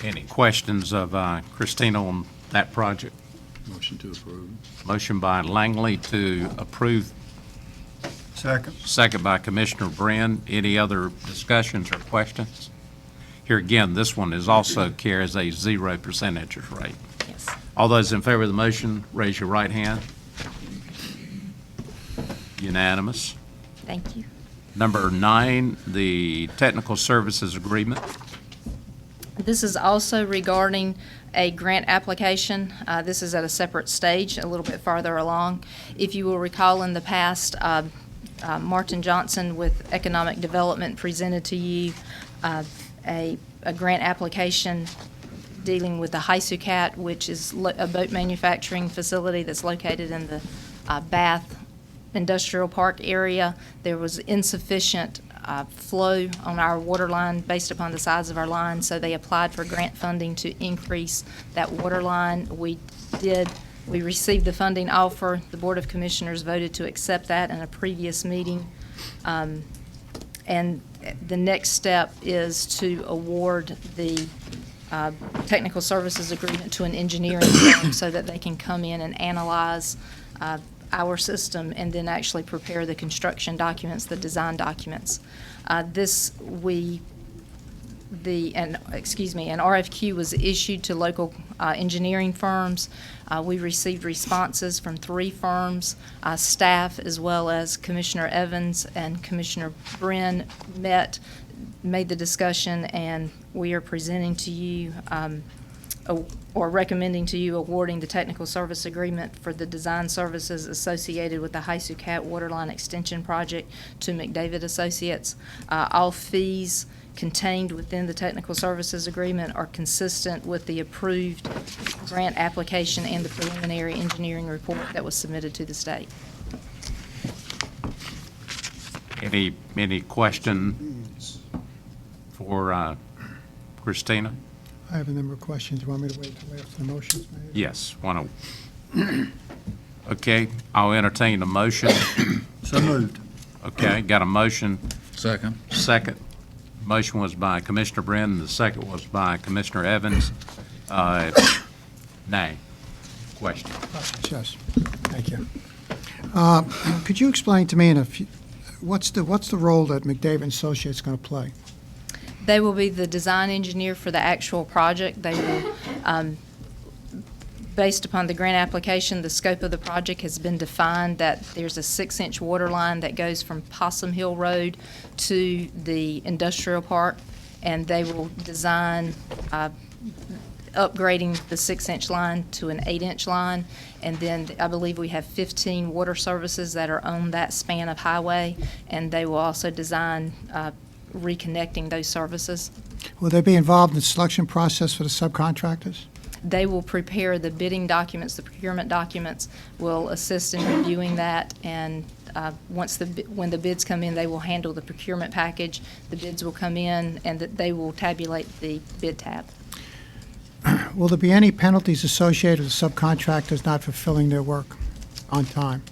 Any questions of Christina on that project? Motion to approve. Motion by Langley to approve. Second. Second by Commissioner Brin. Any other discussions or questions? Here again, this one is also carries a 0% interest rate. Yes. All those in favor of the motion, raise your right hand. Unanimous. Thank you. Number 9, the technical services agreement. This is also regarding a grant application. This is at a separate stage, a little bit farther along. If you will recall in the past, Martin Johnson with Economic Development presented to you a grant application dealing with the Hysucat, which is a boat manufacturing facility that's located in the Bath Industrial Park area. There was insufficient flow on our water line based upon the size of our line, so they applied for grant funding to increase that water line. We received the funding offer. The Board of Commissioners voted to accept that in a previous meeting. And the next step is to award the technical services agreement to an engineering firm so that they can come in and analyze our system and then actually prepare the construction documents, the design documents. An RFQ was issued to local engineering firms. We received responses from 3 firms. Staff, as well as Commissioner Evans and Commissioner Brin, made the discussion, and we are presenting to you, or recommending to you, awarding the technical service agreement for the design services associated with the Hysucat Waterline Extension Project to McDavid Associates. All fees contained within the technical services agreement are consistent with the approved grant application and the preliminary engineering report that was submitted to the state. Any questions for Christina? I have a number of questions. You want me to wait until after the motion's made? Yes, okay, I'll entertain a motion. So moved. Okay, got a motion. Second. Second. Motion was by Commissioner Brennan, the second was by Commissioner Evans. Nay. Question. Yes, thank you. Could you explain to me in a few, what's the role that McDavid Associates is going to play? They will be the design engineer for the actual project. They will, based upon the grant application, the scope of the project has been defined that there's a 6-inch water line that goes from Possum Hill Road to the industrial park, and they will design upgrading the 6-inch line to an 8-inch line. And then I believe we have 15 water services that are on that span of highway, and they will also design reconnecting those services. Will they be involved in the selection process for the subcontractors? They will prepare the bidding documents, the procurement documents, will assist in reviewing that, and when the bids come in, they will handle the procurement package. The bids will come in, and they will tabulate the bid tab. Will there be any penalties associated with subcontractors not fulfilling their work on time?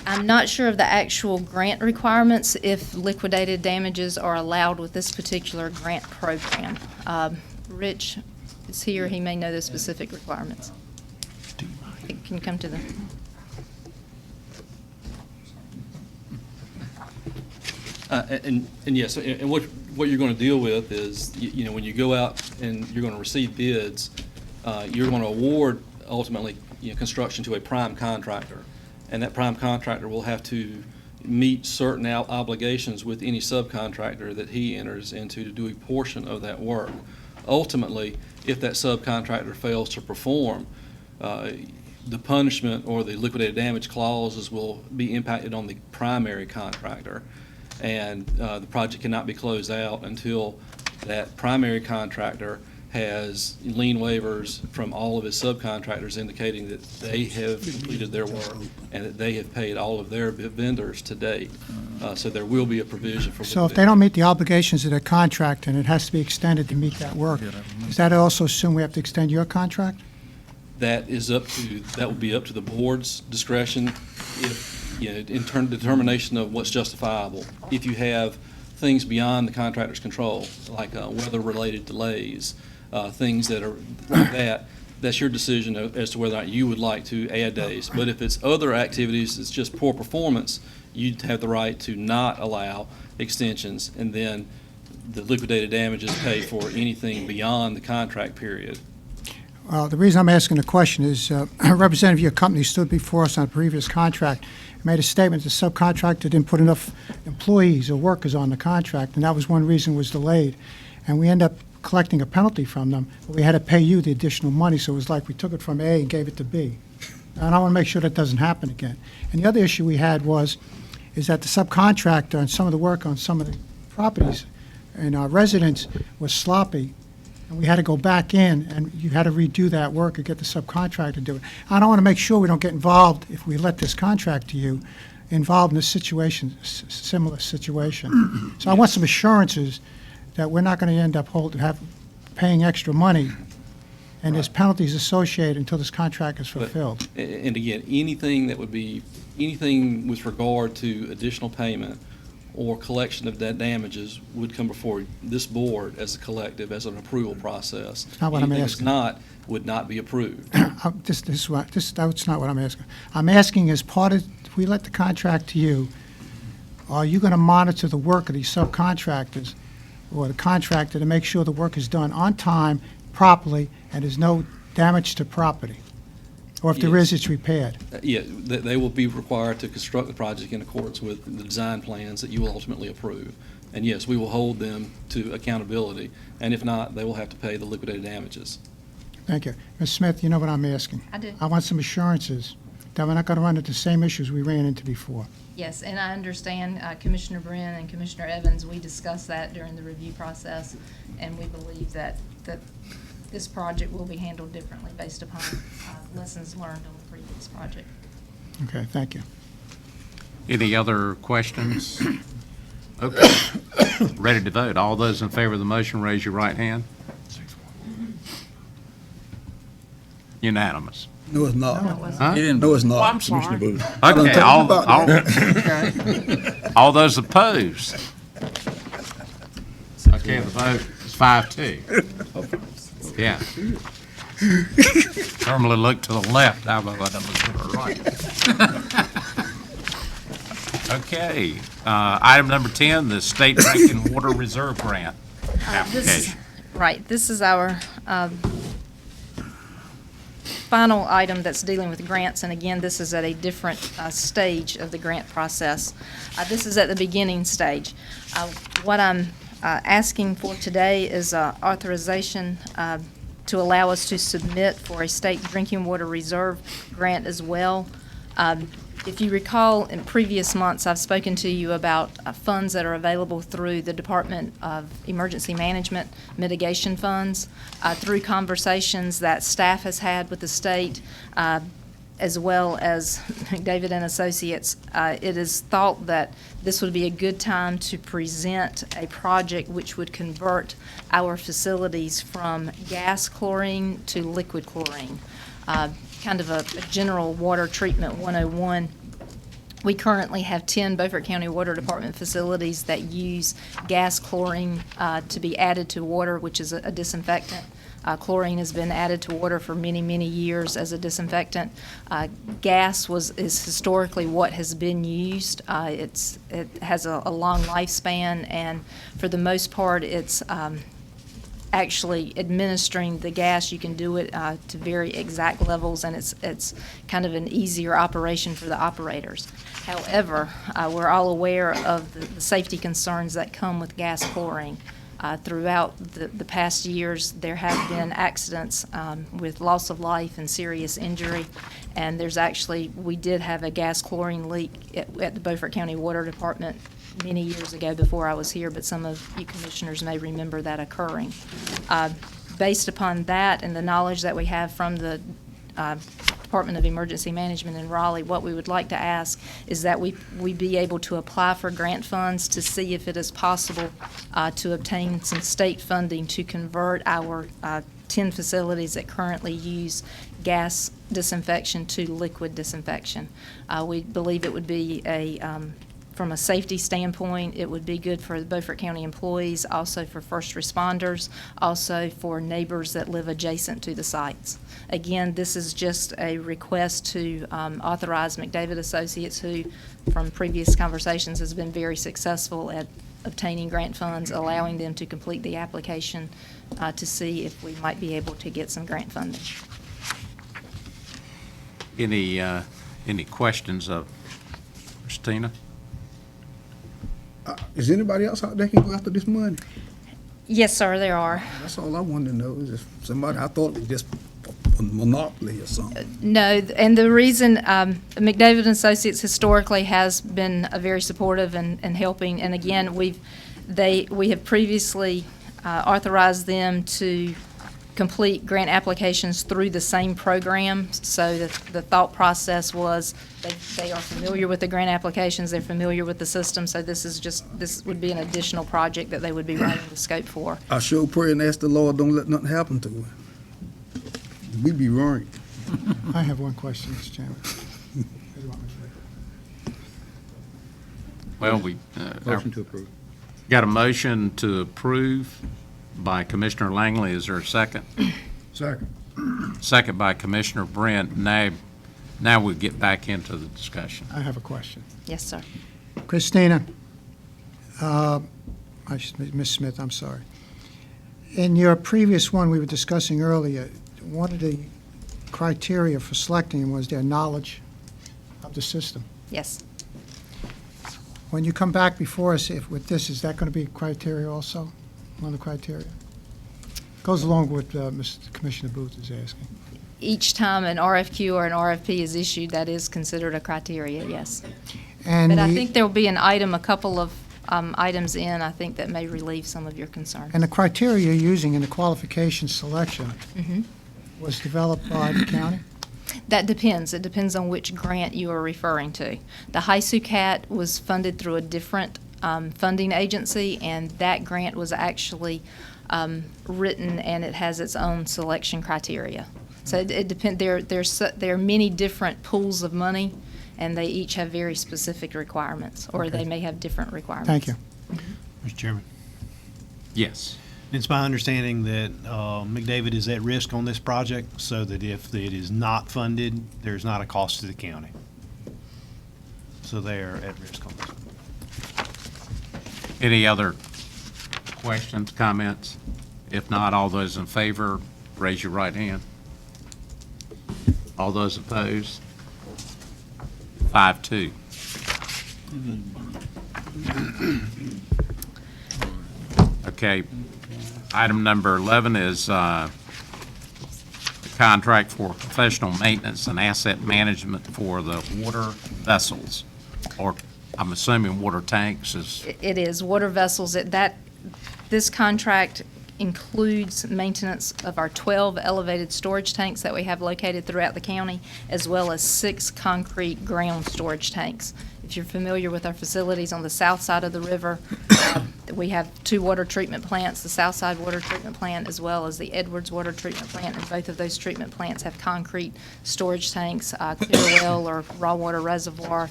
I'm not sure of the actual grant requirements, if liquidated damages are allowed with this particular grant program. Rich is here, he may know the specific requirements. Can you come to the... And yes, and what you're going to deal with is, you know, when you go out and you're going to receive bids, you're going to award ultimately, you know, construction to a prime contractor. And that prime contractor will have to meet certain obligations with any subcontractor that he enters into to do a portion of that work. Ultimately, if that subcontractor fails to perform, the punishment or the liquidated damage clauses will be impacted on the primary contractor. And the project cannot be closed out until that primary contractor has lien waivers from all of his subcontractors indicating that they have completed their work and that they have paid all of their vendors to date. So there will be a provision for... So if they don't meet the obligations of their contract and it has to be extended to meet that work, does that also assume we have to extend your contract? That will be up to the board's discretion, if, you know, in determination of what's justifiable. If you have things beyond the contractor's control, like weather-related delays, things that are like that, that's your decision as to whether or not you would like to add days. But if it's other activities, it's just poor performance, you'd have the right to not allow extensions, and then the liquidated damages pay for anything beyond the contract period. Well, the reason I'm asking the question is a representative of your company stood before us on a previous contract, made a statement the subcontractor didn't put enough employees or workers on the contract, and that was one reason it was delayed. And we end up collecting a penalty from them, but we had to pay you the additional money, so it was like we took it from A and gave it to B. And I want to make sure that doesn't happen again. And the other issue we had is that the subcontractor and some of the work on some of the properties and our residents was sloppy, and we had to go back in, and you had to redo that work and get the subcontractor to do it. I don't want to make sure we don't get involved, if we let this contract to you, involved in a situation, similar situation. So I want some assurances that we're not going to end up paying extra money, and there's penalties associated until this contract is fulfilled. And again, anything with regard to additional payment or collection of that damages would come before this board as a collective, as an approval process. That's not what I'm asking. It's not, would not be approved. That's not what I'm asking. I'm asking as part of, if we let the contract to you, are you going to monitor the work of these subcontractors or the contractor to make sure the work is done on time, properly, and there's no damage to property? Or if there is, it's repaired? Yeah, they will be required to construct the project in accordance with the design plans that you will ultimately approve. And yes, we will hold them to accountability, and if not, they will have to pay the liquidated damages. Thank you. Ms. Smith, you know what I'm asking. I do. I want some assurances that we're not going to run into the same issues we ran into before. Yes, and I understand Commissioner Brin and Commissioner Evans, we discussed that during the review process, and we believe that this project will be handled differently based upon lessons learned on the previous project. Okay, thank you. Any other questions? Okay. Ready to vote. All those in favor of the motion, raise your right hand. Unanimous. No, it's not. Huh? No, it's not. Oh, I'm Commissioner sorry. Booth. I done Okay, told you about that. all those opposed? Okay, the vote is 5-2. Yeah. Normally look to the left, how about I look to the right? Okay, item number 10, the State Drinking Water Reserve Grant application. Right, this is our final item that's dealing with grants, and again, this is at a different stage of the grant process. This is at the beginning stage. What I'm asking for today is authorization to allow us to submit for a state drinking water reserve grant as well. If you recall, in previous months, I've spoken to you about funds that are available through the Department of Emergency Management mitigation funds, through conversations that staff has had with the state, as well as David and Associates. It is thought that this would be a good time to present a project which would convert our facilities from gas chlorine to liquid chlorine. Kind of a general water treatment 101. We currently have 10 Beaufort County Water Department facilities that use gas chlorine to be added to water, which is a disinfectant. Chlorine has been added to water for many, many years as a disinfectant. Gas is historically what has been used. It has a long lifespan, and for the most part, it's actually administering the gas. You can do it to very exact levels, and it's kind of an easier operation for the operators. However, we're all aware of the safety concerns that come with gas chlorine. Throughout the past years, there have been accidents with loss of life and serious injury, and we did have a gas chlorine leak at the Beaufort County Water Department many years ago before I was here, but some of you commissioners may remember that occurring. Based upon that and the knowledge that we have from the Department of Emergency Management in Raleigh, what we would like to ask is that we be able to apply for grant funds to see if it is possible to obtain some state funding to convert our 10 facilities that currently use gas disinfection to liquid disinfection. We believe it would be from a safety standpoint, it would be good for the Beaufort County employees, also for first responders, also for neighbors that live adjacent to the sites. Again, this is just a request to authorize McDavid Associates, who from previous conversations has been very successful at obtaining grant funds, allowing them to complete the application to see if we might be able to get some grant funding. Any questions of Christina? Is anybody else out there can go after this money? Yes, sir, there are. That's all I wanted to know. Is if somebody, I thought it was just a monopoly or something. No, and the reason McDavid and Associates historically has been very supportive and helping, and again, we have previously authorized them to complete grant applications through the same program. So the thought process was they are familiar with the grant applications, they're familiar with the system, so this would be an additional project that they would be writing the scope for. I sure pray and ask the Lord don't let nothing happen to her. We'd be right. I have one question, Mr. Chairman. Well, we Motion to approve. got a motion to approve by Commissioner Langley. Is there a second? Second. second by Commissioner Brent. Now we get back into the discussion. I have a question. Yes, sir. Christina, Ms. Smith, I'm sorry. In your previous one we were discussing earlier, one of the criteria for selecting them was their knowledge of the system. Yes. When you come back before us with this, is that going to be criteria also, one of the criteria? Goes along with what Mr. Commissioner Booth is asking. Each time an RFQ or an RFP is issued, that is considered a criteria, yes. And But I think there will be an item, a couple of items in, I think, that may relieve some of your concerns. And the criteria you're using in the qualification selection was developed by the county? That depends. It depends on which grant you are referring to. The HISUCAT was funded through a different funding agency, and that grant was actually written, and it has its own selection criteria. So it depends. There are many different pools of money, and they each have very specific requirements, or they may have different requirements. Thank you. Mr. Chairman, Yes. it's my understanding that McDavid is at risk on this project, so that if it is not funded, there's not a cost to the county. So they are at risk on this. Any other questions, comments? If not, all those in favor, raise your right hand. All those opposed? 5-2. Okay. Item number 11 is the contract for professional maintenance and asset management for the water vessels, or I'm assuming water tanks is. It is water vessels. This contract includes maintenance of our 12 elevated storage tanks that we have located throughout the county, as well as 6 concrete ground storage tanks. If you're familiar with our facilities on the south side of the river, we have 2 water treatment plants, the Southside Water Treatment Plant as well as the Edwards Water Treatment Plant, and both of those treatment plants have concrete storage tanks, clear well or raw water reservoir,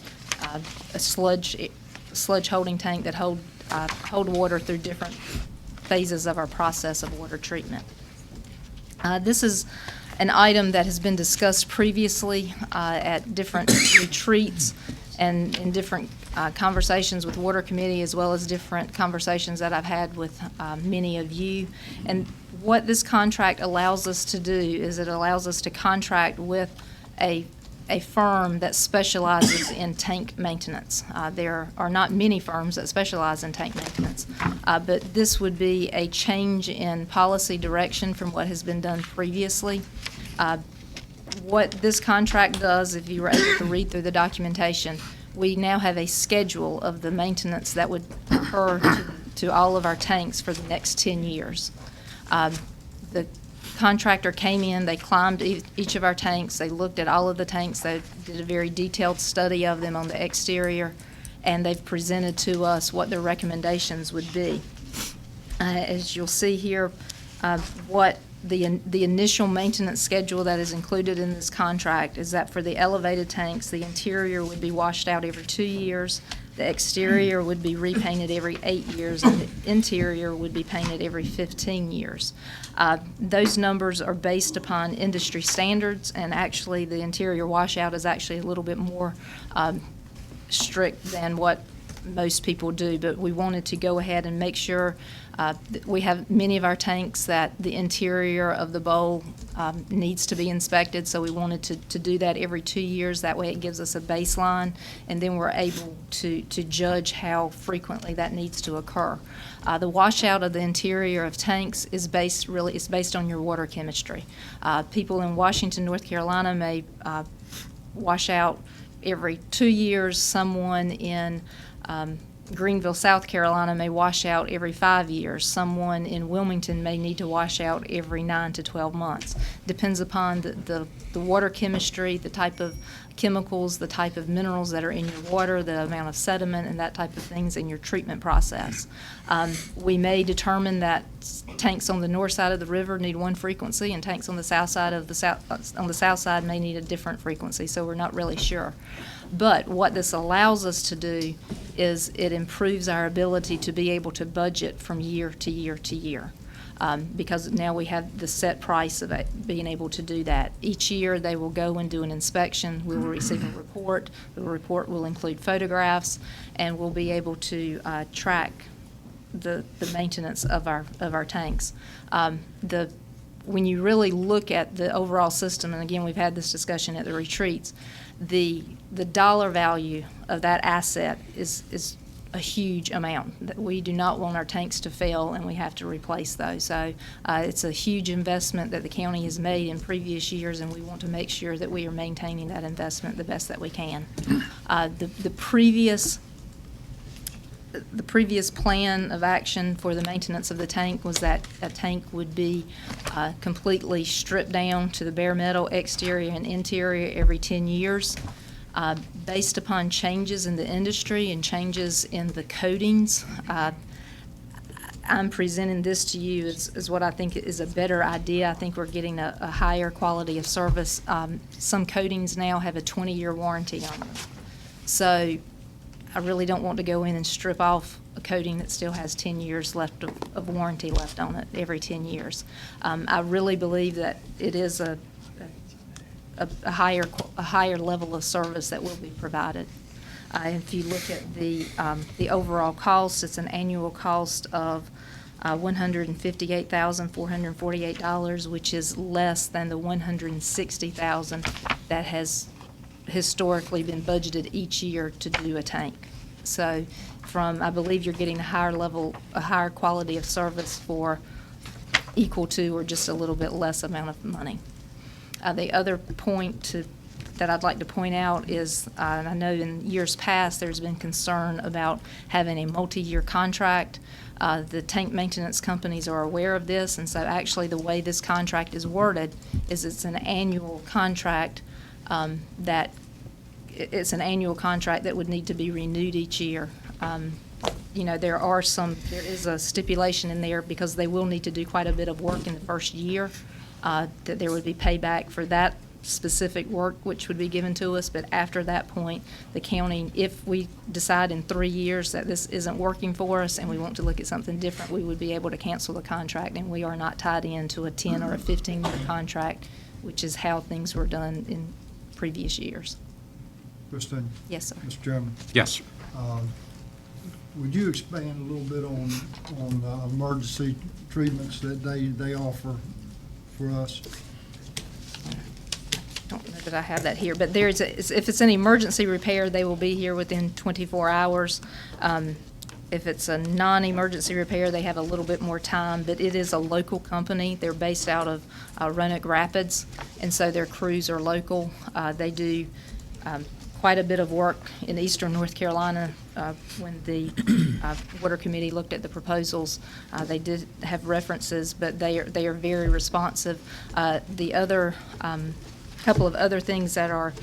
a sludge holding tank that hold water through different phases of our process of water treatment. This is an item that has been discussed previously at different retreats and in different conversations with Water Committee, as well as different conversations that I've had with many of you. And what this contract allows us to do is it allows us to contract with a firm that specializes in tank maintenance. There are not many firms that specialize in tank maintenance, but this would be a change in policy direction from what has been done previously. What this contract does, if you were able to read through the documentation, we now have a schedule of the maintenance that would occur to all of our tanks for the next 10 years. The contractor came in, they climbed each of our tanks, they looked at all of the tanks, they did a very detailed study of them on the exterior, and they've presented to us what their recommendations would be. As you'll see here, what the initial maintenance schedule that is included in this contract is that for the elevated tanks, the interior would be washed out every 2 years, the exterior would be repainted every 8 years, and the interior would be painted every 15 years. Those numbers are based upon industry standards, and actually the interior washout is actually a little bit more strict than what most people do, but we wanted to go ahead and make sure we have many of our tanks that the interior of the bowl needs to be inspected, so we wanted to do that every 2 years. That way it gives us a baseline, and then we're able to judge how frequently that needs to occur. The washout of the interior of tanks is based on your water chemistry. People in Washington, North Carolina may wash out every 2 years. Someone in Greenville, South Carolina may wash out every 5 years. Someone in Wilmington may need to wash out every 9 to 12 months. Depends upon the water chemistry, the type of chemicals, the type of minerals that are in your water, the amount of sediment and that type of things in your treatment process. We may determine that tanks on the north side of the river need one frequency, and tanks on the south side may need a different frequency, so we're not really sure. But what this allows us to do is it improves our ability to be able to budget from year to year to year. because now we have the set price of it, being able to do that. Each year, they will go and do an inspection. We will receive a report. The report will include photographs, and we'll be able to track the maintenance of our tanks. When you really look at the overall system, and again, we've had this discussion at the retreats, the dollar value of that asset is a huge amount. That we do not want our tanks to fail, and we have to replace those. So it's a huge investment that the county has made in previous years, and we want to make sure that we are maintaining that investment the best that we can. The previous plan of action for the maintenance of the tank was that a tank would be completely stripped down to the bare metal exterior and interior every 10 years. Based upon changes in the industry and changes in the coatings, I'm presenting this to you as what I think is a better idea. I think we're getting a higher quality of service. Some coatings now have a 20-year warranty on them. So I really don't want to go in and strip off a coating that still has 10 years left of warranty left on it every 10 years. I really believe that it is a higher level of service that will be provided. If you look at the overall cost, it's an annual cost of $158,448, which is less than the $160,000 that has historically been budgeted each year to do a tank. So I believe you're getting a higher quality of service for equal to or just a little bit less amount of money. The other point that I'd like to point out is, and I know in years past there's been concern about having a multi-year contract. The tank maintenance companies are aware of this, and so actually the way this contract is worded is it's an annual contract that would need to be renewed each year. There is a stipulation in there because they will need to do quite a bit of work in the first year, that there would be payback for that specific work which would be given to us. But after that point, the county, if we decide in 3 years that this isn't working for us and we want to look at something different, we would be able to cancel the contract, and we are not tied into a 10 or a 15-year contract, which is how things were done in previous years. Kristen? Yes, sir. Mr. Chairman? Yes, sir. Would you expand a little bit on emergency treatments that they offer for us? I don't know that I have that here, but if it's an emergency repair, they will be here within 24 hours. If it's a non-emergency repair, they have a little bit more time, but it is a local company. They're based out of Roanoke Rapids, and so their crews are local. They do quite a bit of work in eastern North Carolina. When the Water Committee looked at the proposals, they did have references, but they are very responsive. The other couple of other things that are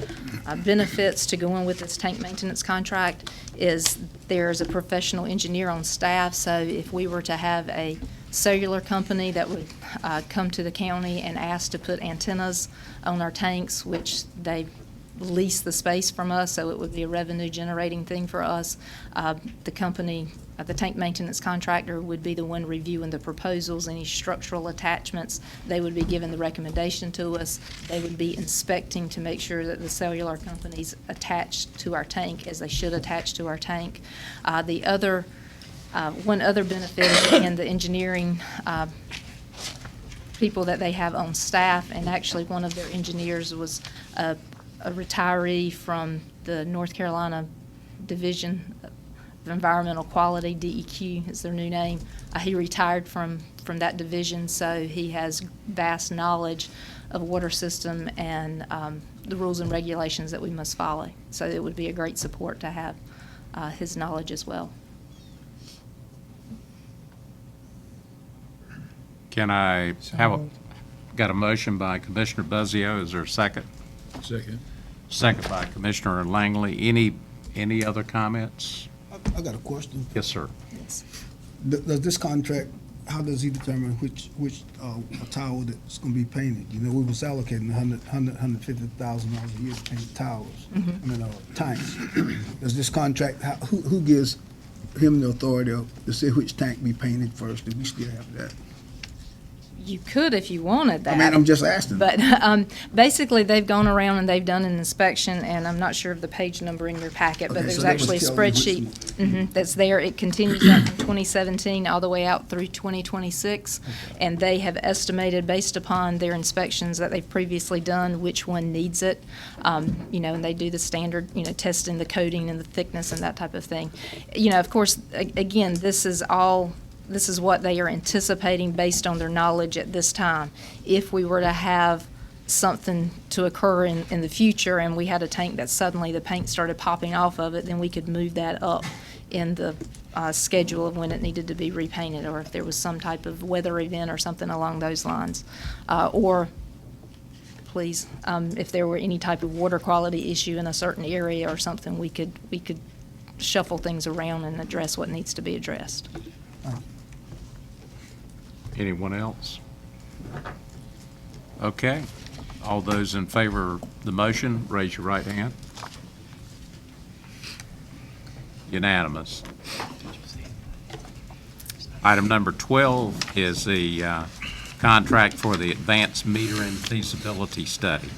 benefits to going with this tank maintenance contract is there's a professional engineer on staff. So if we were to have a cellular company that would come to the county and ask to put antennas on our tanks, which they lease the space from us, so it would be a revenue generating thing for us. The company, the tank maintenance contractor, would be the one reviewing the proposals, any structural attachments. They would be giving the recommendation to us. They would be inspecting to make sure that the cellular companies attach to our tank as they should attach to our tank. One other benefit is, again, the engineering people that they have on staff, and actually one of their engineers was a retiree from the North Carolina Division of Environmental Quality, DEQ is their new name. He retired from that division, so he has vast knowledge of water system and the rules and regulations that we must follow. So it would be a great support to have his knowledge as well. Can I got a motion by Commissioner Buzzio, is there a second? Second. Second by Commissioner Langley. Any other comments? I got a question. Yes, sir. Does this contract, how does he determine which tower that's going to be painted? You know, we was allocating $150,000 a year to paint towers, tanks. Does this contract, who gives him the authority to say which tank be painted first? Do we still have that? You could if you wanted that. I mean, I'm just asking. But basically, they've gone around and they've done an inspection, and I'm not sure of the page number in your packet, but Okay, there's so that was actually a telling you which spreadsheet that's there. It continues up from 2017 all the way out through 2026, and they have estimated, based upon their inspections that they've previously done, which one needs it. And they do the standard, testing the coating and the thickness and that type of thing. Of course, again, this is what they are anticipating based on their knowledge at this time. If we were to have something to occur in the future and we had a tank that suddenly the paint started popping off of it, then we could move that up in the schedule of when it needed to be repainted, or if there was some type of weather event or something along those lines. Or, please, if there were any type of water quality issue in a certain area or something, we could shuffle things around and address what needs to be addressed. Anyone else? Okay. All those in favor of the motion, raise your right hand. Unanimous. Item number 12 is the contract for the advanced metering feasibility study.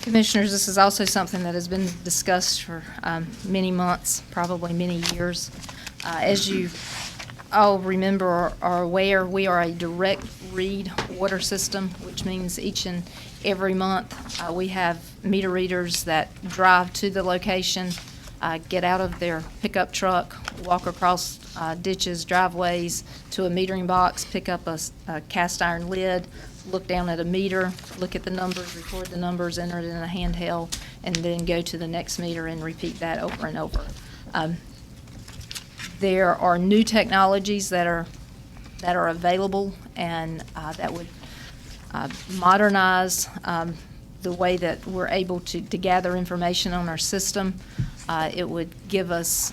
Commissioners, this is also something that has been discussed for many months, probably many years. As you all remember or are aware, we are a direct read water system, which means each and every month we have meter readers that drive to the location, get out of their pickup truck, walk across ditches, driveways to a metering box, pick up a cast iron lid, look down at a meter, look at the numbers, record the numbers, enter it in a handheld, and then go to the next meter and repeat that over and over. There are new technologies that are available and that would modernize the way that we're able to gather information on our system. It would give us,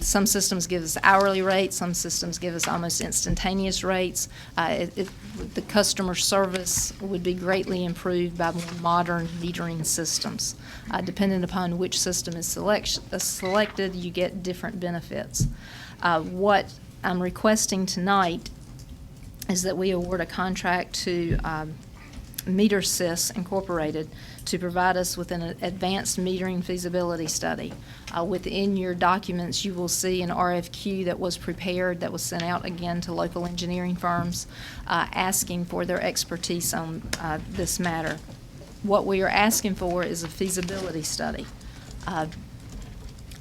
some systems give us hourly rates, some systems give us almost instantaneous rates. The customer service would be greatly improved by more modern metering systems. Depending upon which system is selected, you get different benefits. What I'm requesting tonight is that we award a contract to MeterSys Incorporated to provide us with an advanced metering feasibility study. Within your documents, you will see an RFQ that was prepared, that was sent out again to local engineering firms, asking for their expertise on this matter. What we are asking for is a feasibility study.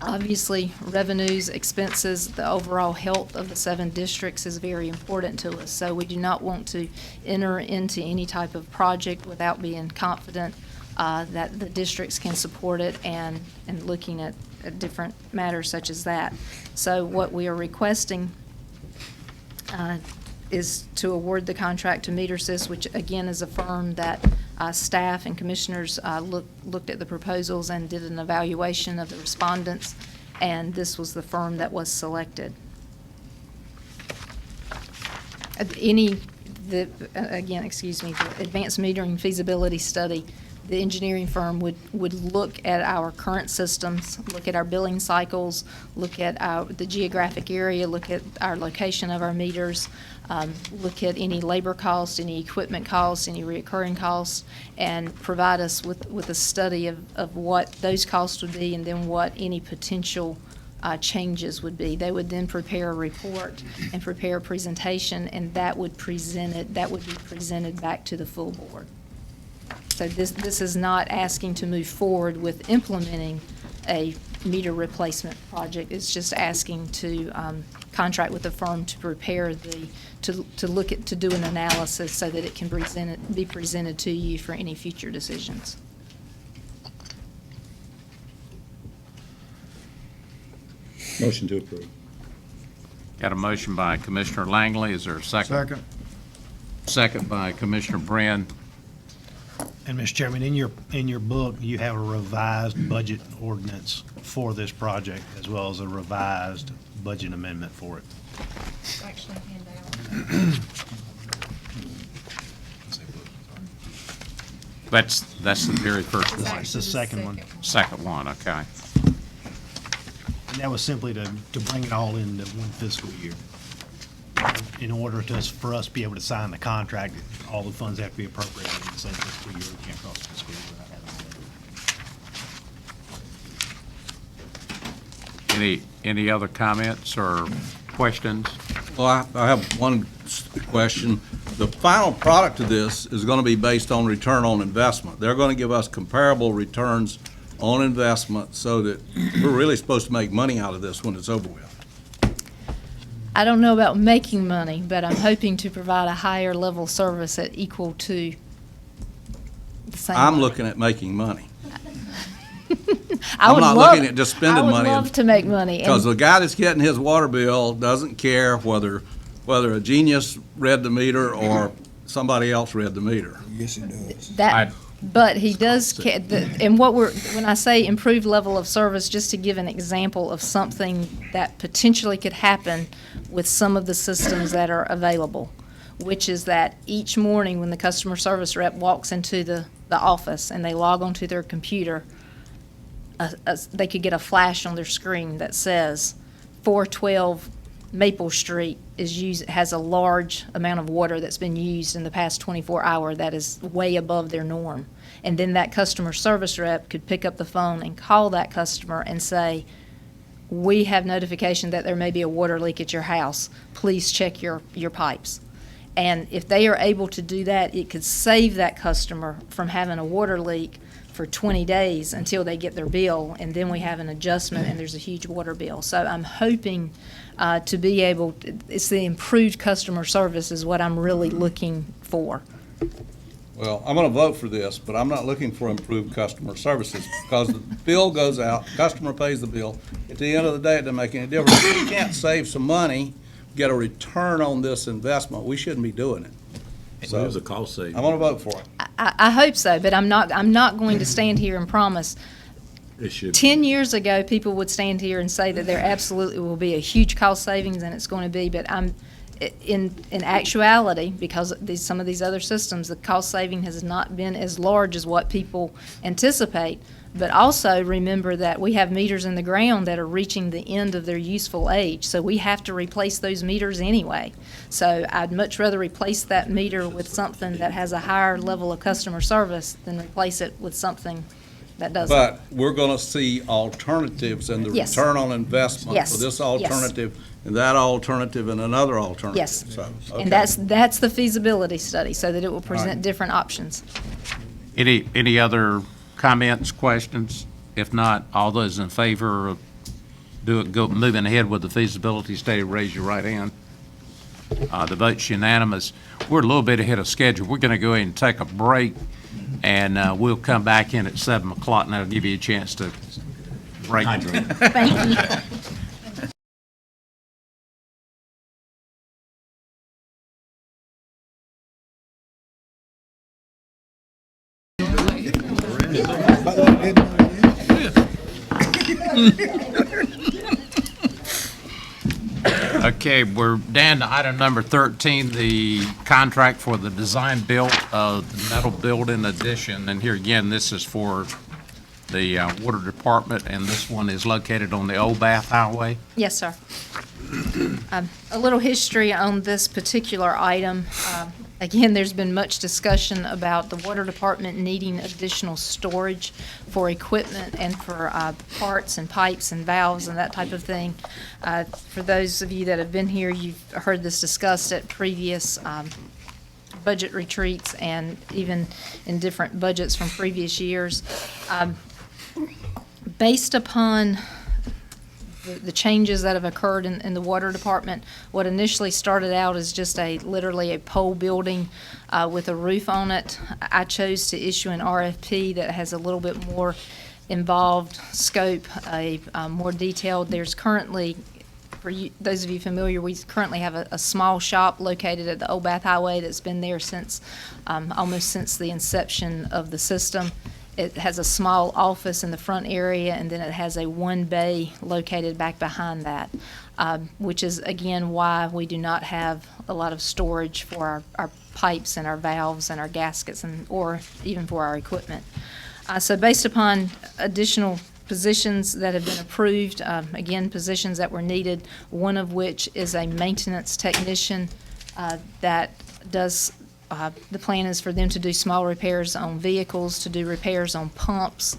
Obviously, revenues, expenses, the overall health of the 7 districts is very important to us. So we do not want to enter into any type of project without being confident that the districts can support it and looking at different matters such as that. So what we are requesting is to award the contract to MeterSys, which again is a firm that staff and commissioners looked at the proposals and did an evaluation of the respondents, and this was the firm that was selected. The advanced metering feasibility study, the engineering firm would look at our current systems, look at our billing cycles, look at the geographic area, look at our location of our meters, look at any labor costs, any equipment costs, any recurring costs, and provide us with a study of what those costs would be and then what any potential changes would be. They would then prepare a report and prepare a presentation, and that would be presented back to the full board. So this is not asking to move forward with implementing a meter replacement project. It's just asking to contract with the firm to prepare to do an analysis so that it can be presented to you for any future decisions. Motion to approve. Got a motion by Commissioner Langley. Is there a second? Second. Second by Commissioner Brin. And, Mr. Chairman, in your book, you have a revised budget ordinance for this project, as well as a revised budget amendment for it. Actually, hand out. That's the very first one. It's the second one. Second one, okay. And that was simply to bring it all into one fiscal year. in order for us to be able to sign the contract, all the funds have to be appropriated in the same fiscal year. We can't cross the fiscal year without having it. Any other comments or questions? Well, I have one question. The final product of this is going to be based on return on investment. They're going to give us comparable returns on investment so that we're really supposed to make money out of this when it's over with. I don't know about making money, but I'm hoping to provide a higher level service at equal to the same. I'm money. looking at making money. I I'm would not love- looking at just spending money. I would love to make money. Because and- the guy that's getting his water bill doesn't care whether a genius read the meter or somebody else read the meter. Yes, it does. But he does, and when I say improved level of service, just to give an example of something that potentially could happen with some of the systems that are available, which is that each morning when the customer service rep walks into the office and they log onto their computer, they could get a flash on their screen that says 412 Maple Street has a large amount of water that's been used in the past 24 hours that is way above their norm. And then that customer service rep could pick up the phone and call that customer and say, we have notification that there may be a water leak at your house. Please check your pipes. And if they are able to do that, it could save that customer from having a water leak for 20 days until they get their bill, and then we have an adjustment and there's a huge water bill. So I'm hoping to be able, it's the improved customer service is what I'm really looking for. Well, I'm going to vote for this, but I'm not looking for improved customer services because the bill goes out, customer pays the bill. At the end of the day, it doesn't make any difference. If we can't save some money, get a return on this investment, we shouldn't be doing it. So There's a cost saving. I'm going to vote for it. I hope so, but I'm not going to stand here and promise. It should. 10 years ago, people would stand here and say that there absolutely will be a huge cost savings, and it's going to be, but in actuality, because some of these other systems, the cost saving has not been as large as what people anticipate. But also remember that we have meters in the ground that are reaching the end of their useful age, so we have to replace those meters anyway. So I'd much rather replace that meter with something that has a higher level of customer service than replace it with something that doesn't. But we're going to see alternatives and the Yes. return on investment Yes. for this Yes. alternative and that alternative and another alternative. Yes. So, okay. And that's the feasibility study, so that it will present right. different options. Any other comments, questions? If not, all those in favor of moving ahead with the feasibility study, raise your right hand. The vote's unanimous. We're a little bit ahead of schedule. We're going to go ahead and take a break, and we'll come back in at 7 o'clock, and that'll give you a chance to break. Thank you. Okay, we're down to item number 13, the contract for the design build of the metal building addition. And here again, this is for the water department, and this one is located on the Old Bath Highway. Yes, sir. A little history on this particular item. Again, there's been much discussion about the water department needing additional storage for equipment and for parts and pipes and valves and that type of thing. For those of you that have been here, you've heard this discussed at previous budget retreats and even in different budgets from previous years. Based upon the changes that have occurred in the water department, what initially started out as just literally a pole building with a roof on it, I chose to issue an RFP that has a little bit more involved scope, more detailed. There's currently, for you, those of you familiar, we currently have a small shop located at the Old Bath Highway that's been there since almost since the inception of the system. It has a small office in the front area, and then it has a one bay located back behind that, which is, again, why we do not have a lot of storage for our pipes and our valves and our gaskets or even for our equipment. So based upon additional positions that have been approved, again, positions that were needed, one of which is a maintenance technician that does, the plan is for them to do small repairs on vehicles, to do repairs on pumps.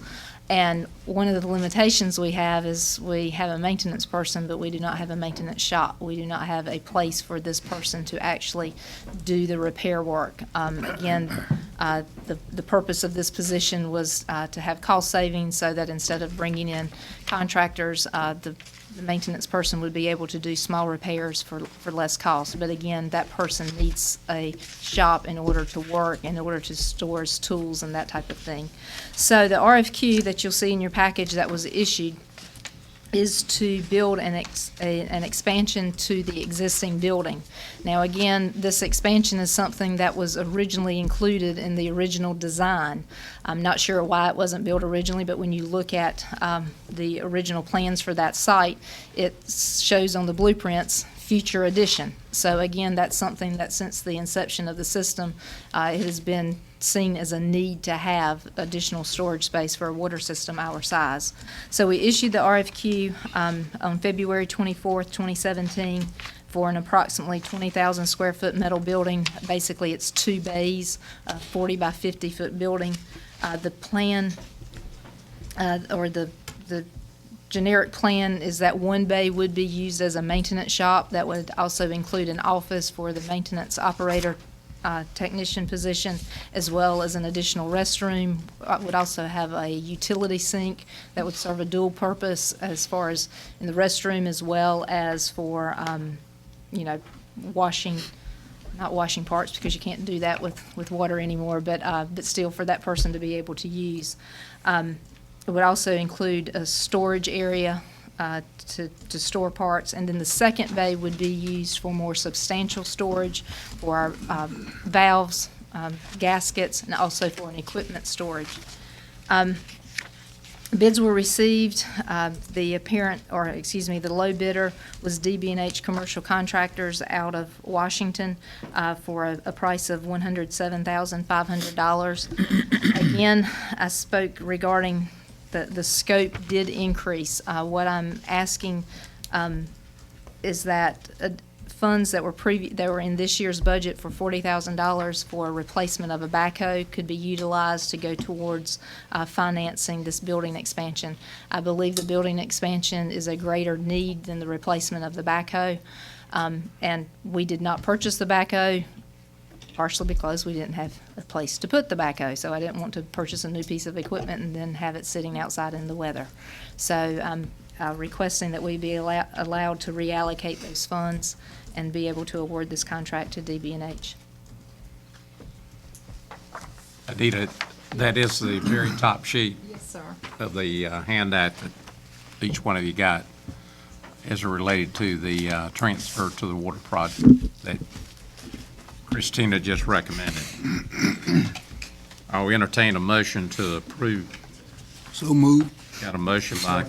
And one of the limitations we have is we have a maintenance person, but we do not have a maintenance shop. We do not have a place for this person to actually do the repair work. Again, the purpose of this position was to have cost savings so that instead of bringing in contractors, the maintenance person would be able to do small repairs for less cost. But again, that person needs a shop in order to work, in order to store his tools and that type of thing. So the RFQ that you'll see in your package that was issued is to build an expansion to the existing building. Now again, this expansion is something that was originally included in the original design. I'm not sure why it wasn't built originally, but when you look at the original plans for that site, it shows on the blueprints future addition. So again, that's something that since the inception of the system, it has been seen as a need to have additional storage space for a water system our size. So we issued the RFQ on February 24th, 2017 for an approximately 20,000 square foot metal building. Basically, it's 2 bays, a 40 by 50 foot building. The plan, or the generic plan is that 1 bay would be used as a maintenance shop. That would also include an office for the maintenance operator technician position, as well as an additional restroom. Would also have a utility sink that would serve a dual purpose as far as in the restroom, as well as for, you know, not washing parts, because you can't do that with water anymore, but still for that person to be able to use. It would also include a storage area to store parts, and then the second bay would be used for more substantial storage for our valves, gaskets, and also for an equipment storage. Bids were received. The low bidder was DB&H Commercial Contractors out of Washington for a price of $107,500. Again, I spoke regarding the scope did increase. What I'm asking is that funds that were in this year's budget for $40,000 for a replacement of a backhoe could be utilized to go towards financing this building expansion. I believe the building expansion is a greater need than the replacement of the backhoe. And we did not purchase the backhoe, partially because we didn't have a place to put the backhoe. So I didn't want to purchase a new piece of equipment and then have it sitting outside in the weather. So I'm requesting that we be allowed to reallocate those funds and be able to award this contract to DB&H. Anita, that is the very top sheet Yes, sir. of the handout that each one of you got as related to the transfer to the water project that Christina just recommended. I'll entertain a motion to approve. So moved. Got a motion by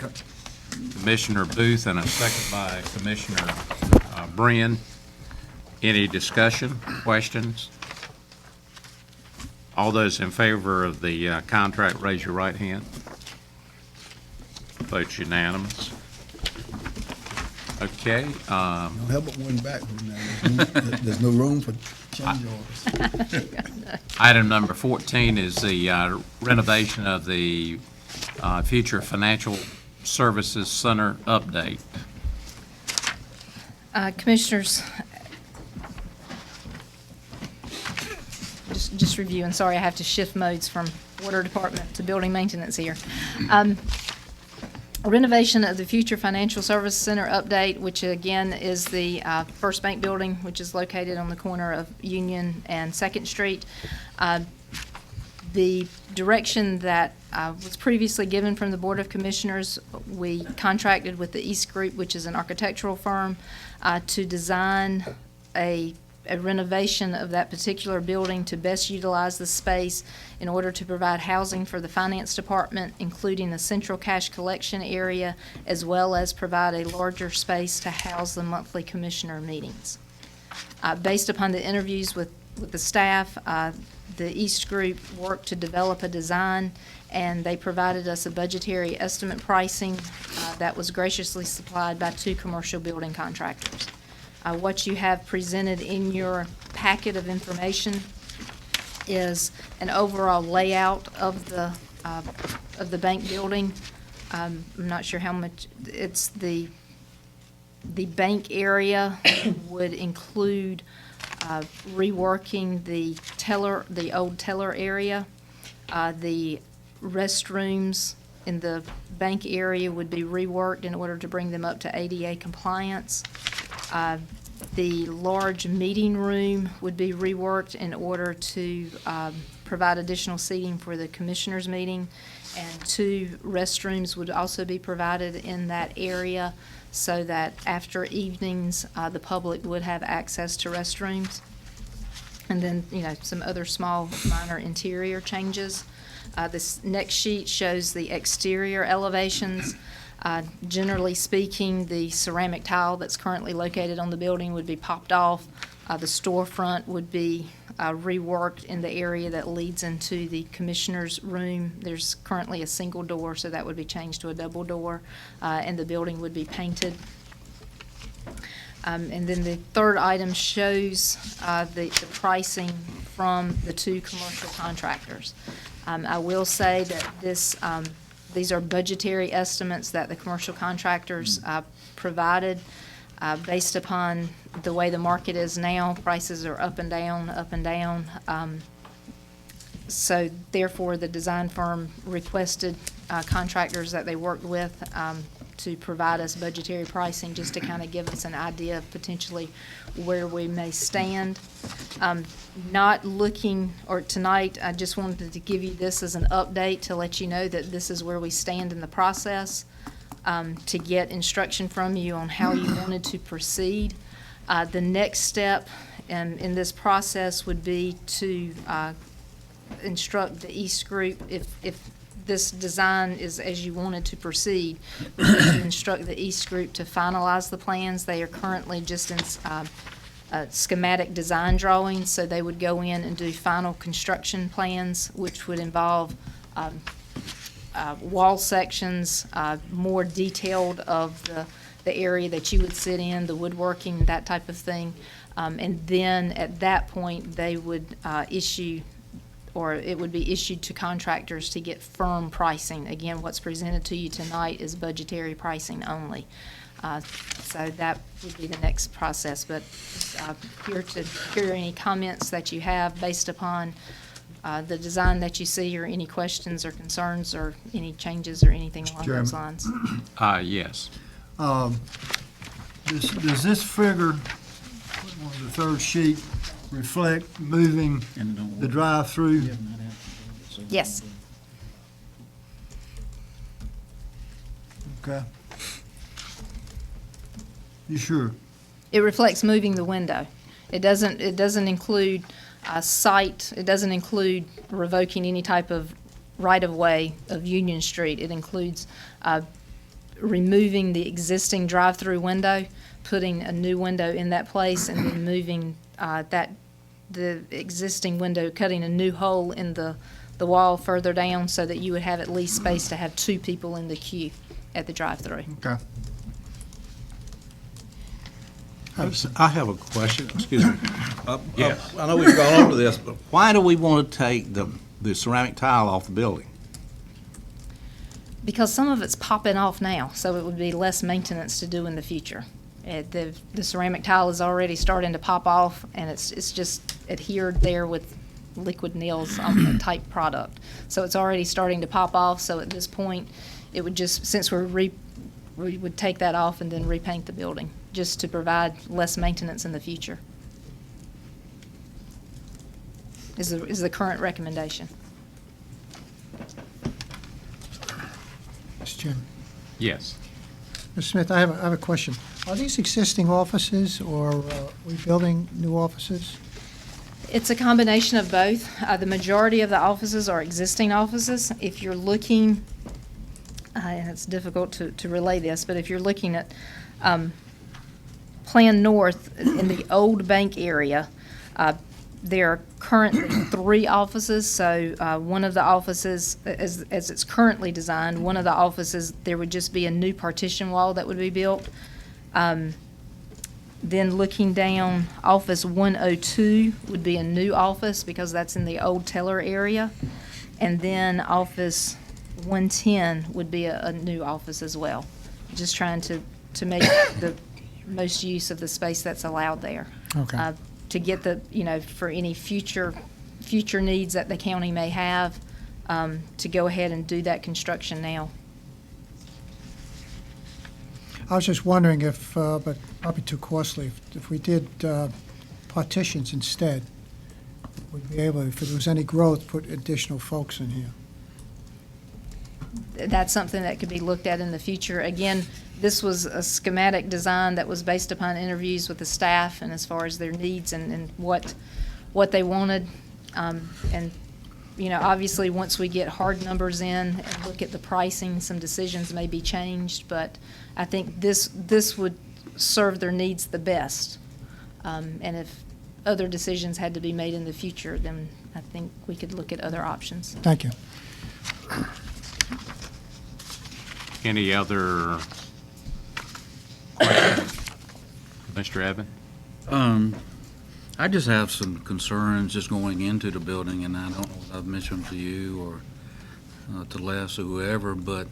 Commissioner Booth and a second by Commissioner Brand. Any discussion, questions? All those in favor of the contract, raise your right hand. Vote's unanimous. Okay. Don't help but one back. There's no room for change orders. Item number 14 is the renovation of the Future Financial Services Center update. Commissioners, just reviewing, sorry, I have to shift modes from water department to building maintenance here. Renovation of the Future Financial Service Center update, which again is the First Bank building, which is located on the corner of Union and 2nd Street. The direction that was previously given from the Board of Commissioners, we contracted with the East Group, which is an architectural firm, to design a renovation of that particular building to best utilize the space in order to provide housing for the finance department, including a central cash collection area, as well as provide a larger space to house the monthly commissioner meetings. Based upon the interviews with the staff, the East Group worked to develop a design, and they provided us a budgetary estimate pricing that was graciously supplied by 2 commercial building contractors. What you have presented in your packet of information is an overall layout of the bank building. I'm not sure how much, it's the bank area would include reworking the old teller area. The restrooms in the bank area would be reworked in order to bring them up to ADA compliance. The large meeting room would be reworked in order to provide additional seating for the commissioners' meeting. And 2 restrooms would also be provided in that area so that after evenings, the public would have access to restrooms. And then, some other small minor interior changes. This next sheet shows the exterior elevations. Generally speaking, the ceramic tile that's currently located on the building would be popped off. The storefront would be reworked in the area that leads into the commissioner's room. There's currently a single door, so that would be changed to a double door, and the building would be painted. And then the third item shows the pricing from the 2 commercial contractors. I will say that these are budgetary estimates that the commercial contractors provided. Based upon the way the market is now, prices are up and down, up and down. So therefore, the design firm requested contractors that they worked with to provide us budgetary pricing, just to kind of give us an idea of potentially where we may stand. Not looking, or tonight, I just wanted to give you this as an update to let you know that this is where we stand in the process, to get instruction from you on how you wanted to proceed. The next step in this process would be to instruct the East Group, if this design is as you wanted to proceed, would be to instruct the East Group to finalize the plans. They are currently just in schematic design drawings, so they would go in and do final construction plans, which would involve wall sections, more detailed of the area that you would sit in, the woodworking, that type of thing. And then at that point, they would issue, or it would be issued to contractors to get firm pricing. Again, what's presented to you tonight is budgetary pricing only. So that would be the next process. But here to hear any comments that you have based upon the design that you see, or any questions or concerns or any changes or anything along those lines. Yes. Does this figure on the third sheet reflect moving the drive-through? Yes. Okay. You sure? It reflects moving the window. It doesn't include site, it doesn't include revoking any type of right-of-way of Union Street. It includes removing the existing drive-through window, putting a new window in that place, and then moving the existing window, cutting a new hole in the wall further down so that you would have at least space to have 2 people in the queue at the drive-through. Okay. I have a question, excuse me. Yes. I know we've gone over this, but why do we want to take the ceramic tile off the building? Because some of it's popping off now, so it would be less maintenance to do in the future. The ceramic tile is already starting to pop off, and it's just adhered there with liquid nails on the type product. So it's already starting to pop off, so at this point, it would just, since we would take that off and then repaint the building, just to provide less maintenance in the future, is the current recommendation. Mr. Chairman. Yes. Mr. Smith, I have a question. Are these existing offices, or we building new offices? It's a combination of both. The majority of the offices are existing offices. If you're looking, and it's difficult to relay this, but if you're looking at Plan North in the old bank area, there are currently 3 offices. So one of the offices, as it's currently designed, one of the offices, there would just be a new partition wall that would be built. Then looking down, Office 102 would be a new office because that's in the old Teller area. And then Office 110 would be a new office as well. Just trying to make the most use of the space that's allowed there. Okay. To get the, for any future needs that the county may have, to go ahead and do that construction now. I was just wondering if, but probably too costly, if we did partitions instead, we'd be able, if there was any growth, put additional folks in here. That's something that could be looked at in the future. Again, this was a schematic design that was based upon interviews with the staff and as far as their needs and what they wanted. And, obviously, once we get hard numbers in and look at the pricing, some decisions may be changed, but I think this would serve their needs the best. And if other decisions had to be made in the future, then I think we could look at other options. Thank you. Any other questions? Mr. Evan? I just have some concerns just going into the building, and I don't know if I've mentioned to you or to Les or whoever, but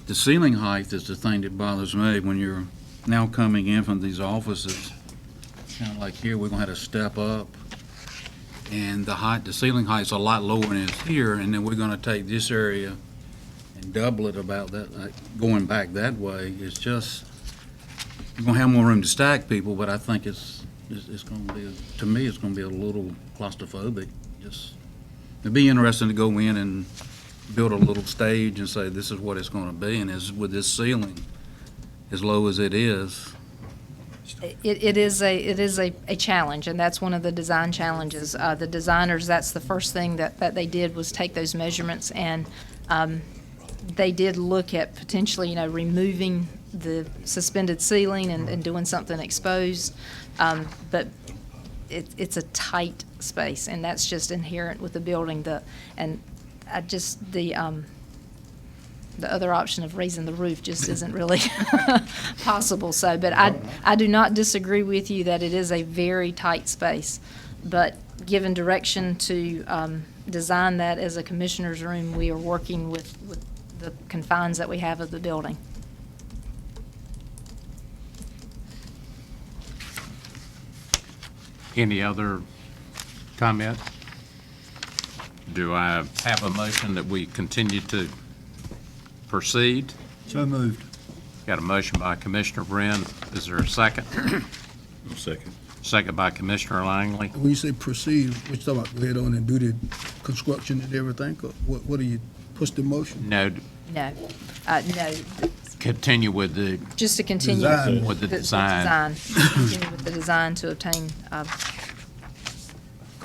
the ceiling height is the thing that bothers me when you're now coming in from these offices. Kind of like here, we're going to have to step up, and the ceiling height's a lot lower than it's here, and then we're going to take this area and double it about that, going back that way. It's just, you're going to have more room to stack people, but I think it's going to be, to me, it's going to be a little claustrophobic. It'd be interesting to go in and build a little stage and say, this is what it's going to be, and with this ceiling as low as it is. It is a challenge, and that's one of the design challenges. The designers, that's the first thing that they did was take those measurements, and they did look at potentially, removing the suspended ceiling and doing something exposed. But it's a tight space, and that's just inherent with the building. The other option of raising the roof just isn't really possible. So, but I do not disagree with you that it is a very tight space. But given direction to design that as a commissioner's room, we are working with the confines that we have of the building. Any other comment? Do I have a motion that we continue to proceed? So moved. Got a motion by Commissioner Brin. Is there a second? Second. Second by Commissioner Langley. When you say proceed, what you talking about, go ahead on and do the construction and everything? Or what do you, push the motion? No, No. continue with the, Just to continue Design. With the design. Continue with the design to obtain. 'Cause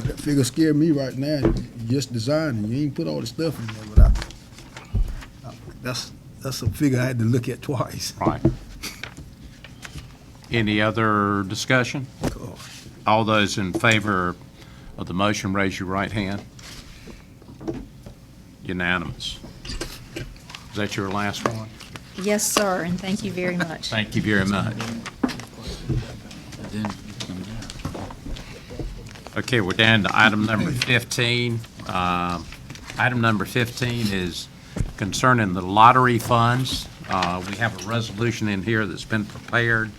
that figure scared me right now. You just designed, you ain't put all the stuff in there, but that's a figure I had to look at twice. right. Any other discussion? All those in favor of the motion, raise your right hand. Unanimous. Is that your last one? Yes, sir, and thank you very much. Thank you very much. Okay, we're down to item number 15. Item number 15 is concerning the lottery funds. We have a resolution in here that's been prepared.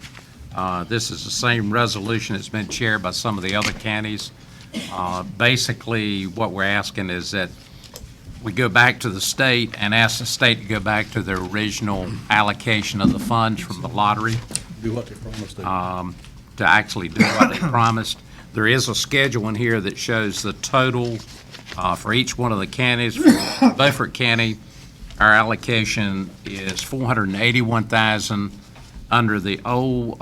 This is the same resolution that's been chaired by some of the other counties. Basically, what we're asking is that we go back to the state and ask the state to go back to their original allocation of the funds from the lottery. Do what they promised to. To actually do what they promised. There is a schedule in here that shows the total for each one of the counties. For Beaufort County, our allocation is $481,000 under the old,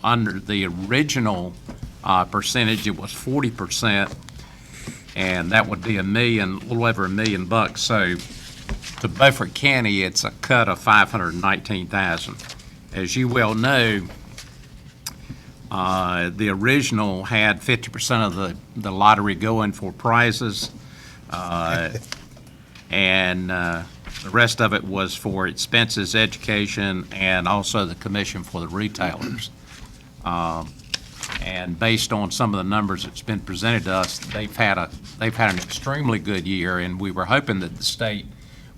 under the original percentage, it was 40%, and that would be a little over $1 million. So to Beaufort County, it's a cut of $519,000. As you well know, the original had 50% of the lottery going for prizes, and the rest of it was for expenses, education, and also the commission for the retailers. And based on some of the numbers that's been presented to us, they've had an extremely good year, and we were hoping that the state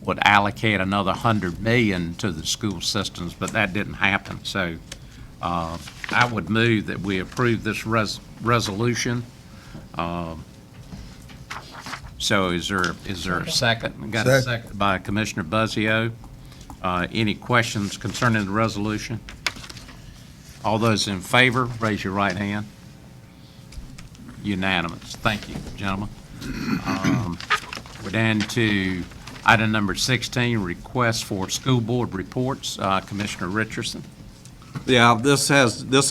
would allocate another $100 million to the school systems, but that didn't happen. So I would move that we approve this resolution. So is there a second? We got a second by Commissioner Buzzio. Any questions concerning the resolution? All those in favor, raise your right hand. Unanimous. Thank you, gentlemen. We're down to item number 16, request for school board reports. Commissioner Richardson. Yeah, this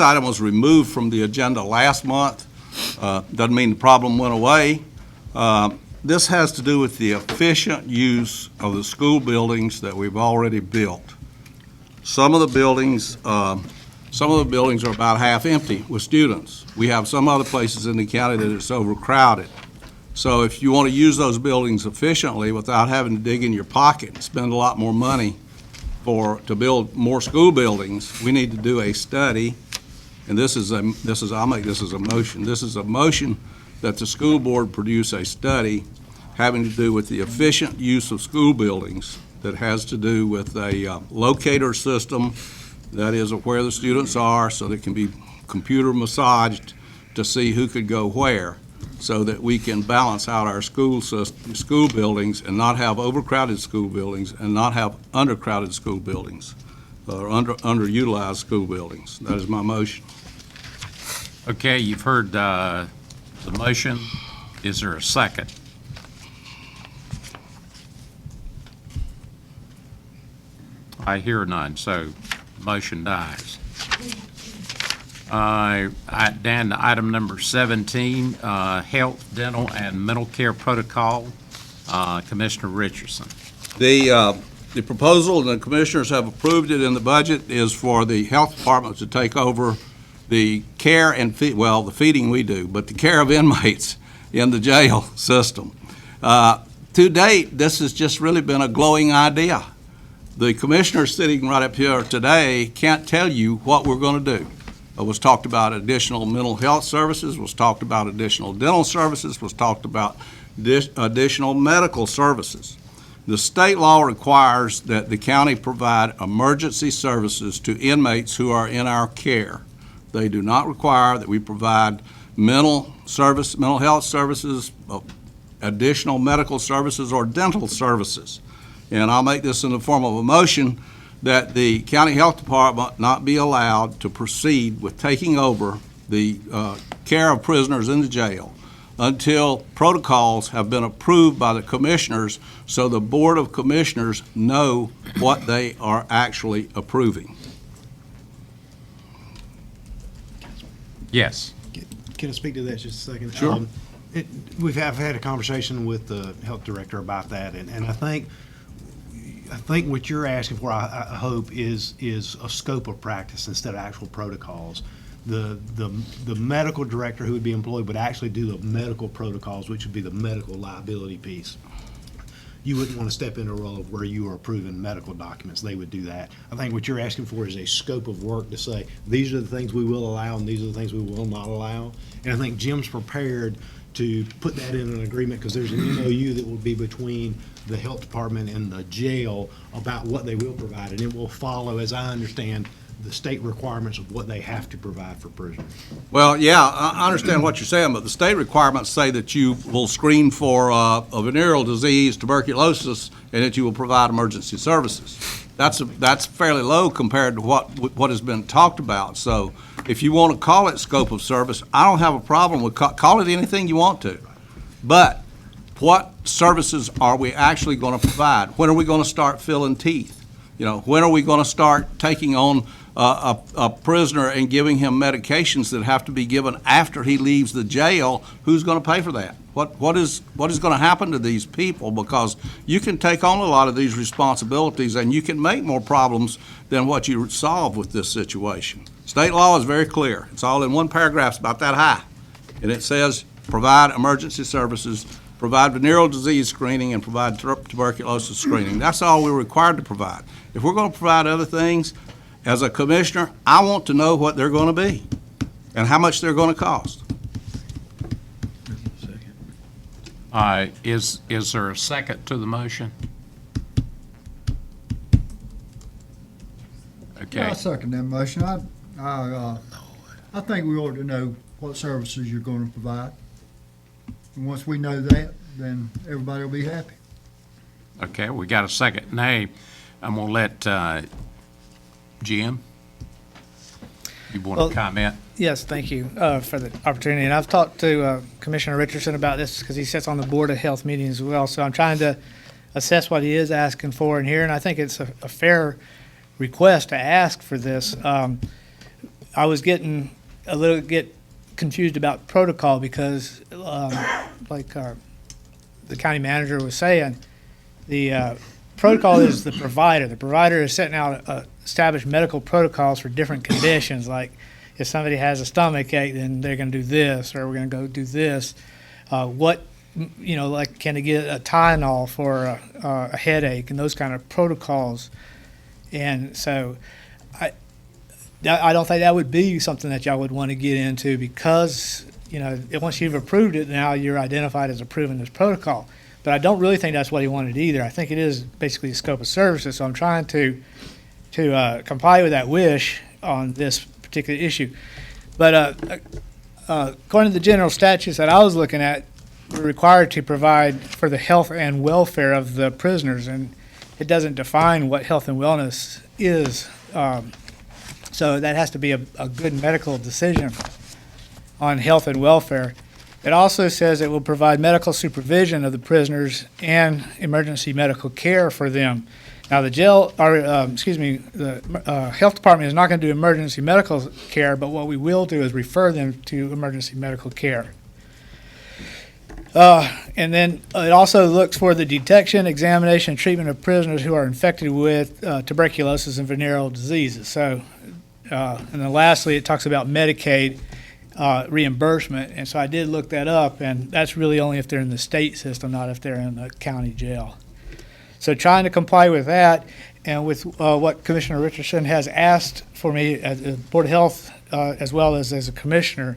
item was removed from the agenda last month. Doesn't mean the problem went away. This has to do with the efficient use of the school buildings that we've already built. Some of the buildings are about half empty with students. We have some other places in the county that it's overcrowded. So if you want to use those buildings efficiently without having to dig in your pocket and spend a lot more money to build more school buildings, we need to do a study. And I'll make this as a motion. This is a motion that the school board produce a study having to do with the efficient use of school buildings that has to do with a locator system, that is where the students are, so that it can be computer massaged to see who could go where, so that we can balance out our school buildings and not have overcrowded school buildings and not have undercrowded school buildings or underutilized school buildings. That is my motion. Okay, you've heard the motion. Is there a second? I hear none, so motion dies. Down to item number 17, health, dental, and mental care protocol. Commissioner Richardson. The proposal, and the commissioners have approved it in the budget, is for the health department to take over the care and the feeding we do, but the care of inmates in the jail system. To date, this has just really been a glowing idea. The commissioner sitting right up here today can't tell you what we're going to do. It was talked about additional mental health services, was talked about additional dental services, was talked about additional medical services. The state law requires that the county provide emergency services to inmates who are in our care. They do not require that we provide mental health services, additional medical services, or dental services. And I'll make this in the form of a motion that the county health department not be allowed to proceed with taking over the care of prisoners in the jail until protocols have been approved by the commissioners, so the Board of Commissioners know what they are actually approving. Yes. Can I speak to that just a second? Sure. I've had a conversation with the health director about that, and I think what you're asking for, I hope, is a scope of practice instead of actual protocols. The medical director who would be employed would actually do the medical protocols, which would be the medical liability piece. You wouldn't want to step into a role of where you are approving medical documents. They would do that. I think what you're asking for is a scope of work to say, these are the things we will allow and these are the things we will not allow. And I think Jim's prepared to put that in an agreement, because there's an MOU that will be between the health department and the jail about what they will provide, and it will follow, as I understand, the state requirements of what they have to provide for prisoners. Well, yeah, I understand what you're saying, but the state requirements say that you will screen for a venereal disease, tuberculosis, and that you will provide emergency services. That's fairly low compared to what has been talked about. So if you want to call it scope of service, I don't have a problem with call it anything you want to. But what services are we actually going to provide? When are we going to start filling teeth? When are we going to start taking on a prisoner and giving him medications that have to be given after he leaves the jail? Who's going to pay for that? What is going to happen to these people? Because you can take on a lot of these responsibilities and you can make more problems than what you solve with this situation. State law is very clear. It's all in one paragraph. It's about that high. And it says provide emergency services, provide venereal disease screening, and provide tuberculosis screening. That's all we're required to provide. If we're going to provide other things, as a commissioner, I want to know what they're going to be. and how much they're going to cost. Is there a second to the motion? Okay. I second that motion. I think we ought to know what services you're going to provide. And once we know that, then everybody will be happy. Okay, we got a second. Nay, I'm going to let Jim, you want to comment? Yes, thank you for the opportunity. And I've talked to Commissioner Richardson about this because he sits on the Board of Health meetings as well. So I'm trying to assess what he is asking for in here, and I think it's a fair request to ask for this. I was getting get confused about protocol because, like the county manager was saying, the protocol is the provider. The provider is setting out established medical protocols for different conditions. Like if somebody has a stomach ache, then they're going to do this, or we're going to go do this. Like can they get a Tylenol for a headache and those kind of protocols. And so I don't think that would be something that y'all would want to get into because, once you've approved it, now you're identified as approving this protocol. But I don't really think that's what he wanted either. I think it is basically the scope of services. So I'm trying to comply with that wish on this particular issue. But according to the general statutes that I was looking at, we're required to provide for the health and welfare of the prisoners, and it doesn't define what health and wellness is. So that has to be a good medical decision on health and welfare. It also says it will provide medical supervision of the prisoners and emergency medical care for them. Now, the health department is not going to do emergency medical care, but what we will do is refer them to emergency medical care. And then it also looks for the detection, examination, and treatment of prisoners who are infected with tuberculosis and venereal diseases. So, and then lastly, it talks about Medicaid reimbursement. And so I did look that up, and that's really only if they're in the state system, not if they're in the county jail. So trying to comply with that and with what Commissioner Richardson has asked for me as a Board of Health as well as a commissioner,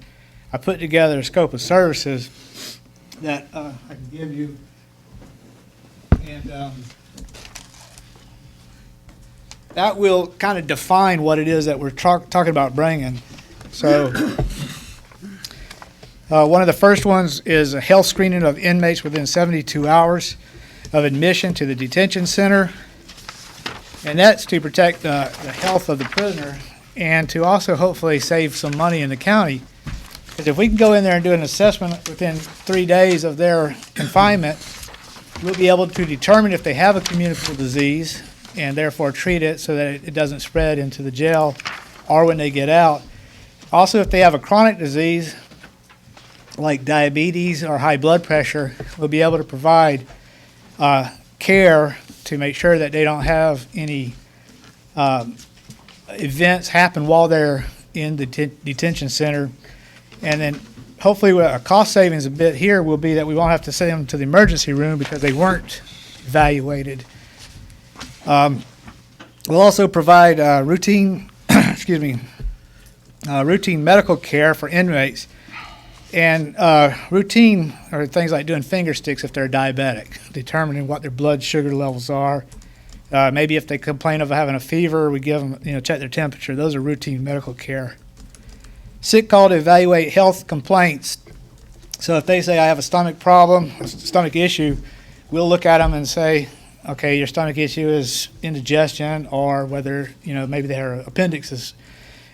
I put together a scope of services that I can give you. And that will kind of define what it is that we're talking about bringing. So one of the first ones is a health screening of inmates within 72 hours of admission to the detention center. And that's to protect the health of the prisoner and to also hopefully save some money in the county. Because if we can go in there and do an assessment within 3 days of their confinement, we'll be able to determine if they have a communicable disease and therefore treat it so that it doesn't spread into the jail or when they get out. Also, if they have a chronic disease like diabetes or high blood pressure, we'll be able to provide care to make sure that they don't have any events happen while they're in the detention center. And then hopefully a cost savings a bit here will be that we won't have to send them to the emergency room because they weren't evaluated. We'll also provide routine medical care for inmates. And routine are things like doing finger sticks if they're diabetic, determining what their blood sugar levels are. Maybe if they complain of having a fever, we give them, check their temperature. Those are routine medical care. Sick call to evaluate health complaints. So if they say I have a stomach problem, a stomach issue, we'll look at them and say, okay, your stomach issue is indigestion, or whether maybe their appendix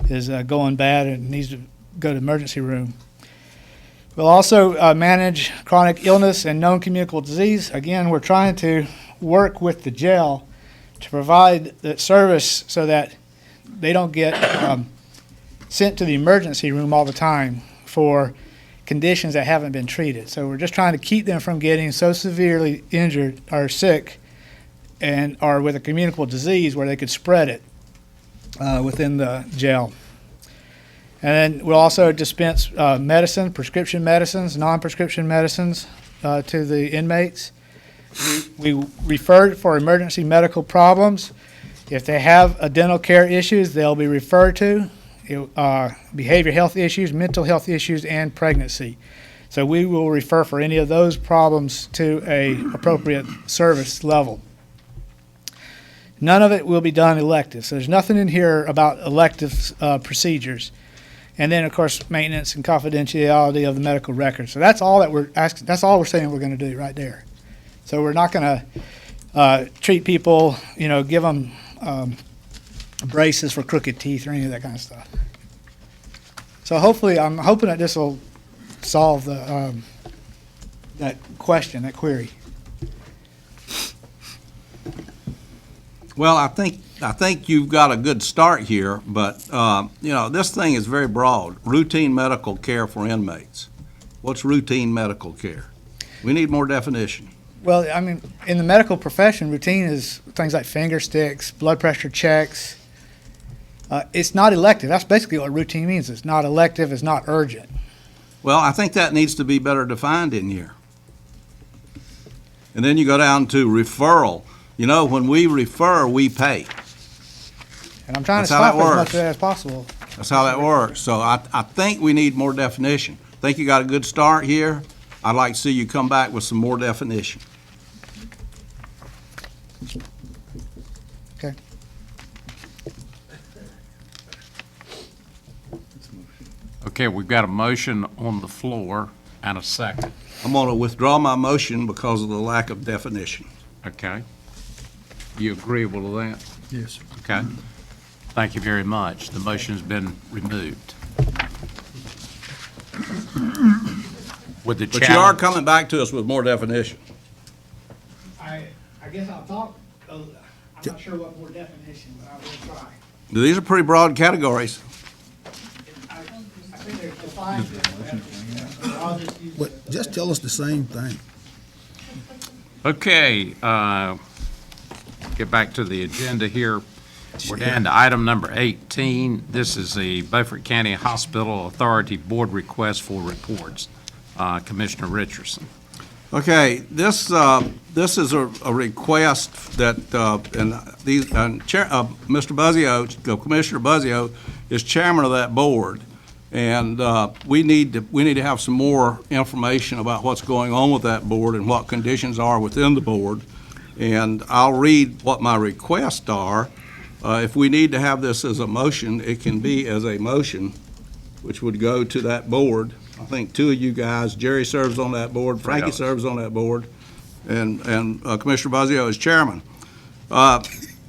is going bad and needs to go to the emergency room. We'll also manage chronic illness and known communicable disease. Again, we're trying to work with the jail to provide that service so that they don't get sent to the emergency room all the time for conditions that haven't been treated. So we're just trying to keep them from getting so severely injured or sick or with a communicable disease where they could spread it within the jail. And then we'll also dispense prescription medicines, non-prescription medicines to the inmates. We refer for emergency medical problems. If they have dental care issues, they'll be referred to. behavior health issues, mental health issues, and pregnancy. So we will refer for any of those problems to a appropriate service level. None of it will be done elective. So there's nothing in here about elective procedures. And then, of course, maintenance and confidentiality of the medical records. So that's all that we're asking. That's all we're saying we're going to do right there. So we're not going to treat people, give them braces for crooked teeth or any of that kind of stuff. So hopefully, I'm hoping that this will solve the that question, that query. Well, I think you've got a good start here, but, this thing is very broad. Routine medical care for inmates. What's routine medical care? We need more definition. Well, I mean, in the medical profession, routine is things like finger sticks, blood pressure checks. It's not elective. That's basically what routine means. It's not elective. It's not urgent. Well, I think that needs to be better defined in here. And then you go down to referral. When we refer, we pay. And I'm trying That's to how that stop as much works. of that as possible. That's how that works. So I think we need more definition. I think you got a good start here. I'd like to see you come back with some more definition. Okay. Okay, we've got a motion on the floor and a second. I'm going to withdraw my motion because of the lack of definition. Okay. You agreeable to that? Yes, sir. Okay. Thank you very much. The motion's been removed. With the But you are coming back to us with more definition. I guess I'll talk. I'm not sure what more definition, but I will try. These are pretty broad categories. I think they're defined. I'll just use But just tell us the same thing. Okay, get back to the agenda here. We're down to item number 18. This is the Beaufort County Hospital Authority Board request for reports. Commissioner Richardson. Okay, this is a request that, Mr. Buzzio, Commissioner Buzzio is chairman of that board. And we need to have some more information about what's going on with that board and what conditions are within the board. And I'll read what my requests are. If we need to have this as a motion, it can be as a motion, which would go to that board. I think two of you guys, Jerry serves on that board, Frankie serves on that board, and Commissioner Buzzio is chairman.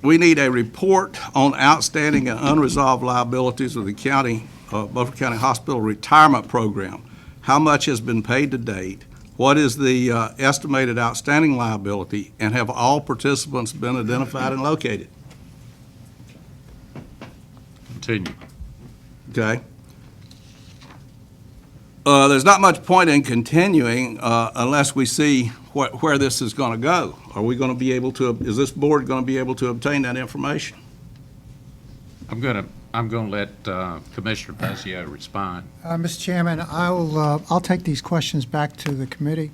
We need a report on outstanding and unresolved liabilities of the county, Beaufort County Hospital Retirement Program. How much has been paid to date? What is the estimated outstanding liability? And have all participants been identified and located? Continue. Okay. There's not much point in continuing unless we see where this is going to go. Are we going to be able to, is this board going to be able to obtain that information? I'm going to let Commissioner Buzzio respond. Mr. Chairman, I'll take these questions back to the committee,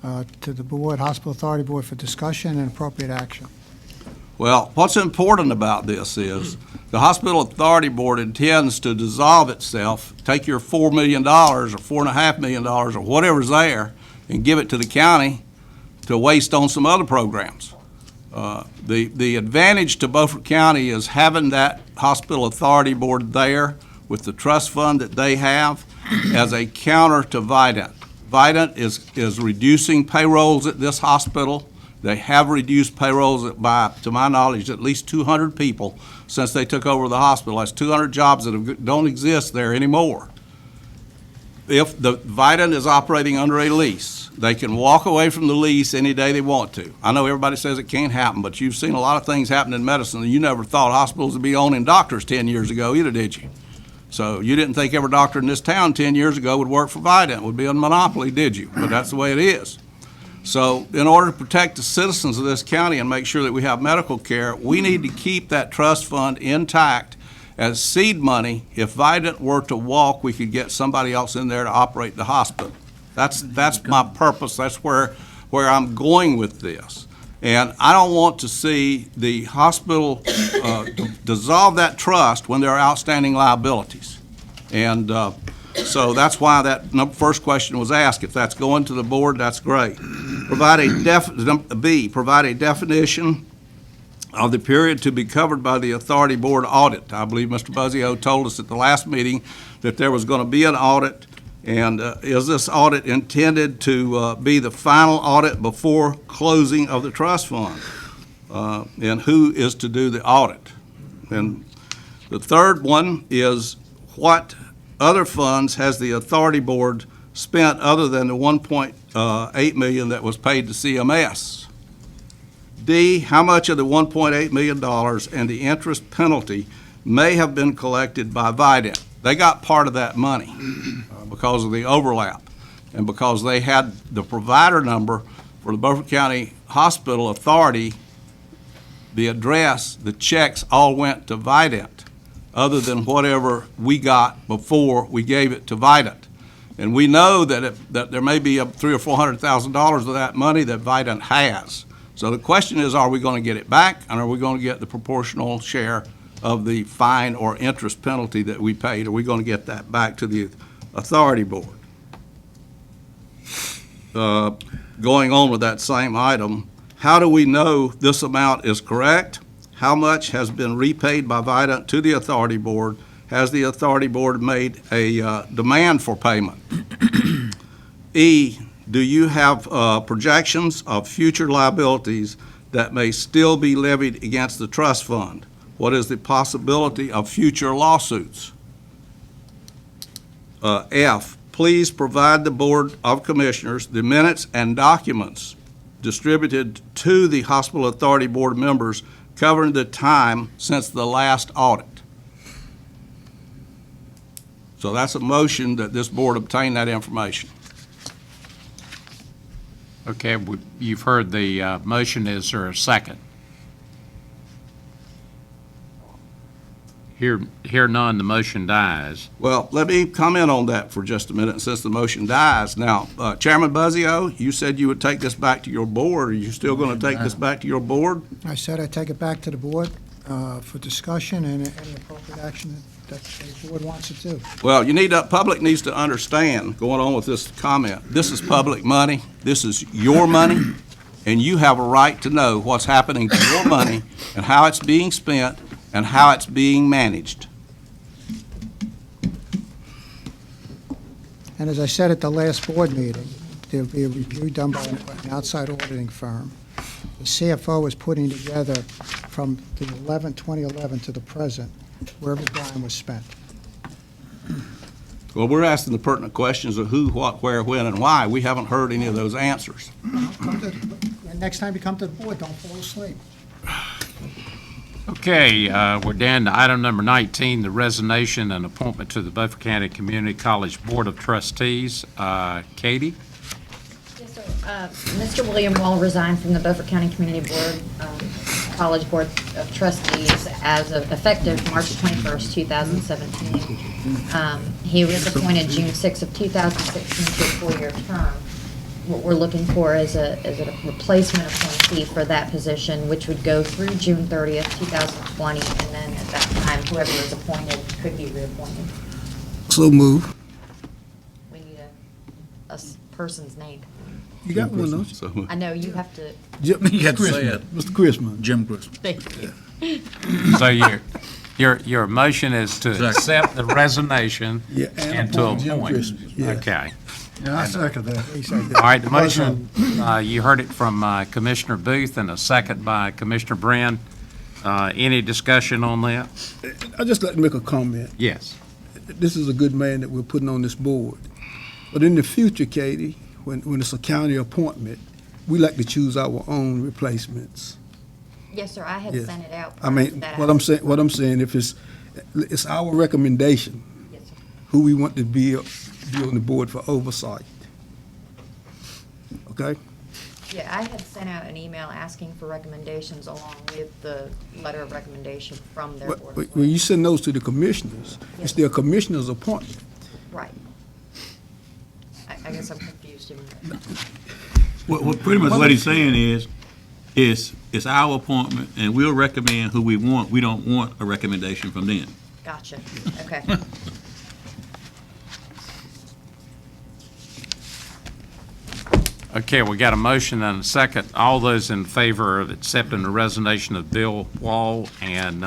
to the board, Hospital Authority Board, for discussion and appropriate action. Well, what's important about this is the Hospital Authority Board intends to dissolve itself, take your $4 million or $4.5 million or whatever's there and give it to the county to waste on some other programs. The advantage to Beaufort County is having that Hospital Authority Board there with the trust fund that they have as a counter to Vidant. Vidant is reducing payrolls at this hospital. They have reduced payrolls by, to my knowledge, at least 200 people since they took over the hospital. That's 200 jobs that don't exist there anymore. If the Vidant is operating under a lease, they can walk away from the lease any day they want to. I know everybody says it can't happen, but you've seen a lot of things happen in medicine that you never thought hospitals would be owning doctors 10 years ago either, did you? So you didn't think every doctor in this town 10 years ago would work for Vidant, would be a monopoly, did you? But that's the way it is. So in order to protect the citizens of this county and make sure that we have medical care, we need to keep that trust fund intact as seed money. If Vidant were to walk, we could get somebody else in there to operate the hospital. That's my purpose. That's where I'm going with this. And I don't want to see the hospital dissolve that trust when there are outstanding liabilities. And so that's why that first question was asked. If that's going to the board, that's great. Provide a definition of the period to be covered by the authority board audit. I believe Mr. Buzzio told us at the last meeting that there was going to be an audit. And is this audit intended to be the final audit before closing of the trust fund? And who is to do the audit? And the third one is, what other funds has the authority board spent other than the $1.8 million that was paid to CMS? D, how much of the $1.8 million and the interest penalty may have been collected by Vidant? They got part of that money because of the overlap and because they had the provider number for the Beaufort County Hospital Authority, the address, the checks all went to Vidant, other than whatever we got before we gave it to Vidant. And we know that there may be $300,000 or $400,000 of that money that Vidant has. So the question is, are we going to get it back, and are we going to get the proportional share of the fine or interest penalty that we paid? Are we going to get that back to the authority board? Going on with that same item, how do we know this amount is correct? How much has been repaid by Vidant to the authority board? Has the authority board made a demand for payment? E, do you have projections of future liabilities that may still be levied against the trust fund? What is the possibility of future lawsuits? F, please provide the Board of Commissioners the minutes and documents distributed to the Hospital Authority Board members covering the time since the last audit. So that's a motion that this board obtain that information. Okay, you've heard the motion. Is there a second? Hear none, the motion dies. Well, let me comment on that for just a minute since the motion dies. Now, Chairman Buzzio, you said you would take this back to your board. Are you still going to take this back to your board? I said I'd take it back to the board for discussion and any appropriate action that the board wants to do. Well, public needs to understand, going on with this comment, this is public money, this is your money, and you have a right to know what's happening to your money and how it's being spent and how it's being managed. And as I said at the last board meeting, there'll be a review done by an outside auditing firm. The CFO is putting together from the 2011 to the present, where every dime was spent. Well, we're asking the pertinent questions of who, what, where, when, and why. We haven't heard any of those answers. Next time you come to the board, don't fall asleep. Okay, we're down to item number 19, the resignation and appointment to the Beaufort County Community College Board of Trustees. Katie? Yes, sir. Mr. William Wall resigned from the Beaufort County Community College Board of Trustees as of effective March 21st, 2017. He was appointed June 6th of 2016 to a 4-year term. What we're looking for is a replacement appointee for that position, which would go through June 30th, 2020, and then at that time, whoever is appointed could be reappointed. So move. We need a person's name. You got one, don't you? I know, you have to. You got to say it. Mr. Christmas. Jim Christmas. Thank you. So your motion is to accept the resignation and to appoint. Okay. Yeah, I second that. All right, the motion, you heard it from Commissioner Booth and a second by Commissioner Brand. Any discussion on that? I'd just like to make a comment. Yes. This is a good man that we're putting on this board. But in the future, Katie, when it's a county appointment, we like to choose our own replacements. Yes, sir, I had Yes. sent it out. I mean, what I'm saying, if it's our recommendation, Yes, sir. who we want to be on the board for oversight. Okay? Yeah, I had sent out an email asking for recommendations along with the letter of recommendation from their board. When you send those to the commissioners, it's their commissioner's appointment. Right. I guess I'm confused. Well, pretty much what he's saying is, It's our appointment, and we'll recommend who we want. We don't want a recommendation from them. Gotcha. Okay. Okay, we got a motion and a second. All those in favor of accepting the resignation of Bill Wall and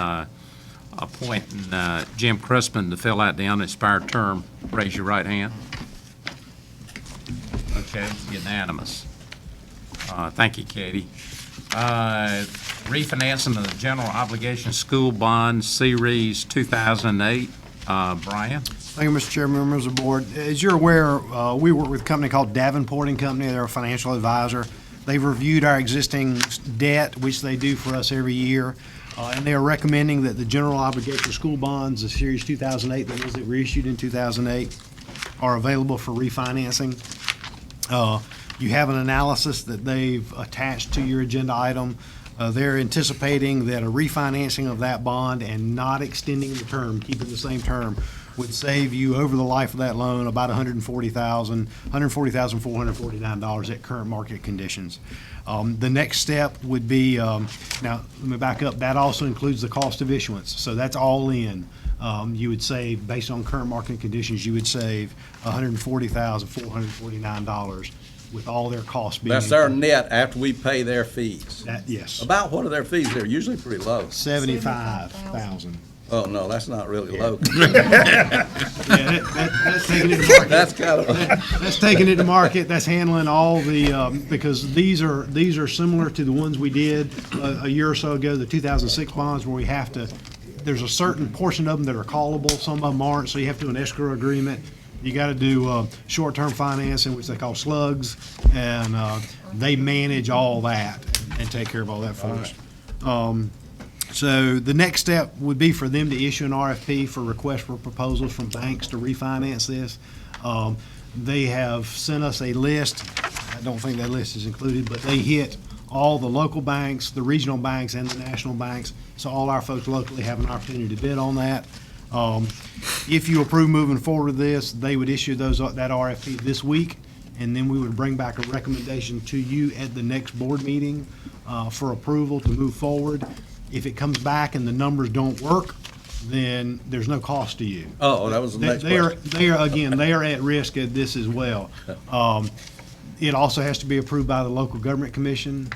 appointing Jim Crispin to fill out the unexpired term, raise your right hand. Okay, unanimous. Thank you, Katie. Refinancing of the general obligation school bond series 2008. Brian? Thank you, Mr. Chairman, members of the board. As you're aware, we work with a company called Davenport & Company. They're a financial advisor. They've reviewed our existing debt, which they do for us every year, and they are recommending that the general obligation school bonds, the Series 2008, the ones that were issued in 2008, are available for refinancing. You have an analysis that they've attached to your agenda item. They're anticipating that a refinancing of that bond and not extending the term, keeping the same term, would save you over the life of that loan about $140,449 at current market conditions. The next step would be, now let me back up, that also includes the cost of issuance, so that's all in. You would save, based on current market conditions, you would save $140,449 with all their costs being. That's their net after we pay their fees. Yes. About what are their fees? They're usually pretty low. 75,000. Oh, no, that's not really low. That's taking it to market. That's kind of. That's taking it to market. That's handling all the, because these are similar to the ones we did a year or so ago, the 2006 bonds, where we have to, there's a certain portion of them that are callable, some of them aren't, so you have to do an escrow agreement. You got to do short-term financing, which they call slugs, and they manage all that and take care of all that for us. So the next step would be for them to issue an RFP for request for proposals from banks to refinance this. They have sent us a list. I don't think that list is included, but they hit all the local banks, the regional banks, and the national banks. So all our folks locally have an opportunity to bid on that. If you approve moving forward with this, they would issue that RFP this week, and then we would bring back a recommendation to you at the next board meeting for approval to move forward. If it comes back and the numbers don't work, then there's no cost to you. Oh, that was the next question. They are at risk at this as well. It also has to be approved by the local government commission.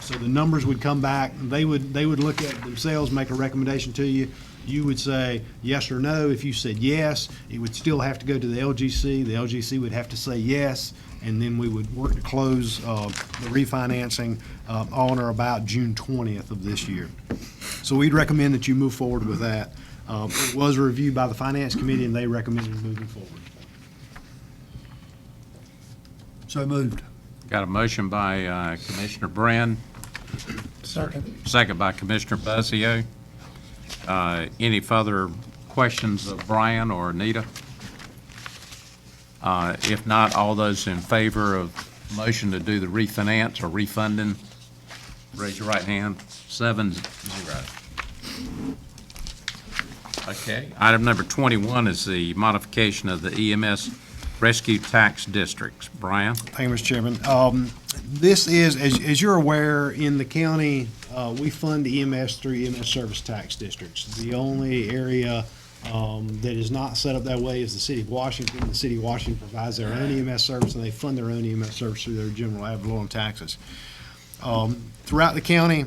So the numbers would come back. They would look at it themselves, make a recommendation to you. You would say yes or no. If you said yes, it would still have to go to the LGC. The LGC would have to say yes, and then we would work to close the refinancing on or about June 20th of this year. So we'd recommend that you move forward with that. It was reviewed by the Finance Committee, and they recommended moving forward. So moved. Got a motion by Commissioner Brand. Second by Commissioner Buzzio. Any further questions of Brian or Anita? If not, all those in favor of motion to do the refinance or refunding, raise your right hand. 7-0. Okay. Item number 21 is the modification of the EMS rescue tax districts. Brian? Thank you, Mr. Chairman. This is, as you're aware, in the county, we fund EMS through EMS service tax districts. The only area that is not set up that way is the city of Washington. The city of Washington provides their own EMS service, and they fund their own EMS service through their general ad valorem taxes. Throughout the county,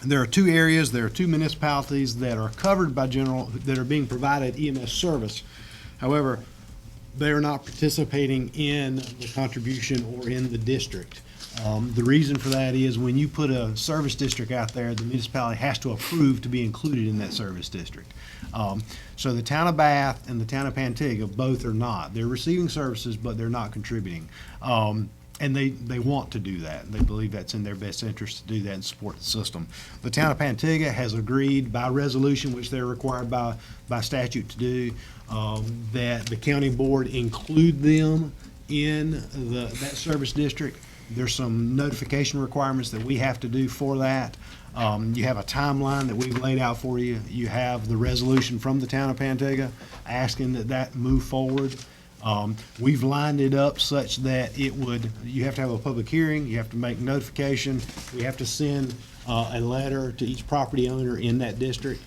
there are two areas, there are two municipalities that are covered by that are being provided EMS service. However, they are not participating in the contribution or in the district. The reason for that is when you put a service district out there, the municipality has to approve to be included in that service district. So the town of Bath and the town of Pantigga both are not. They're receiving services, but they're not contributing. And they want to do that. They believe that's in their best interest to do that and support the system. The town of Pantigga has agreed by resolution, which they're required by statute to do, that the county board include them in that service district. There's some notification requirements that we have to do for that. You have a timeline that we've laid out for you. You have the resolution from the town of Pantigga asking that move forward. We've lined it up such that you have to have a public hearing, you have to make notification, we have to send a letter to each property owner in that district.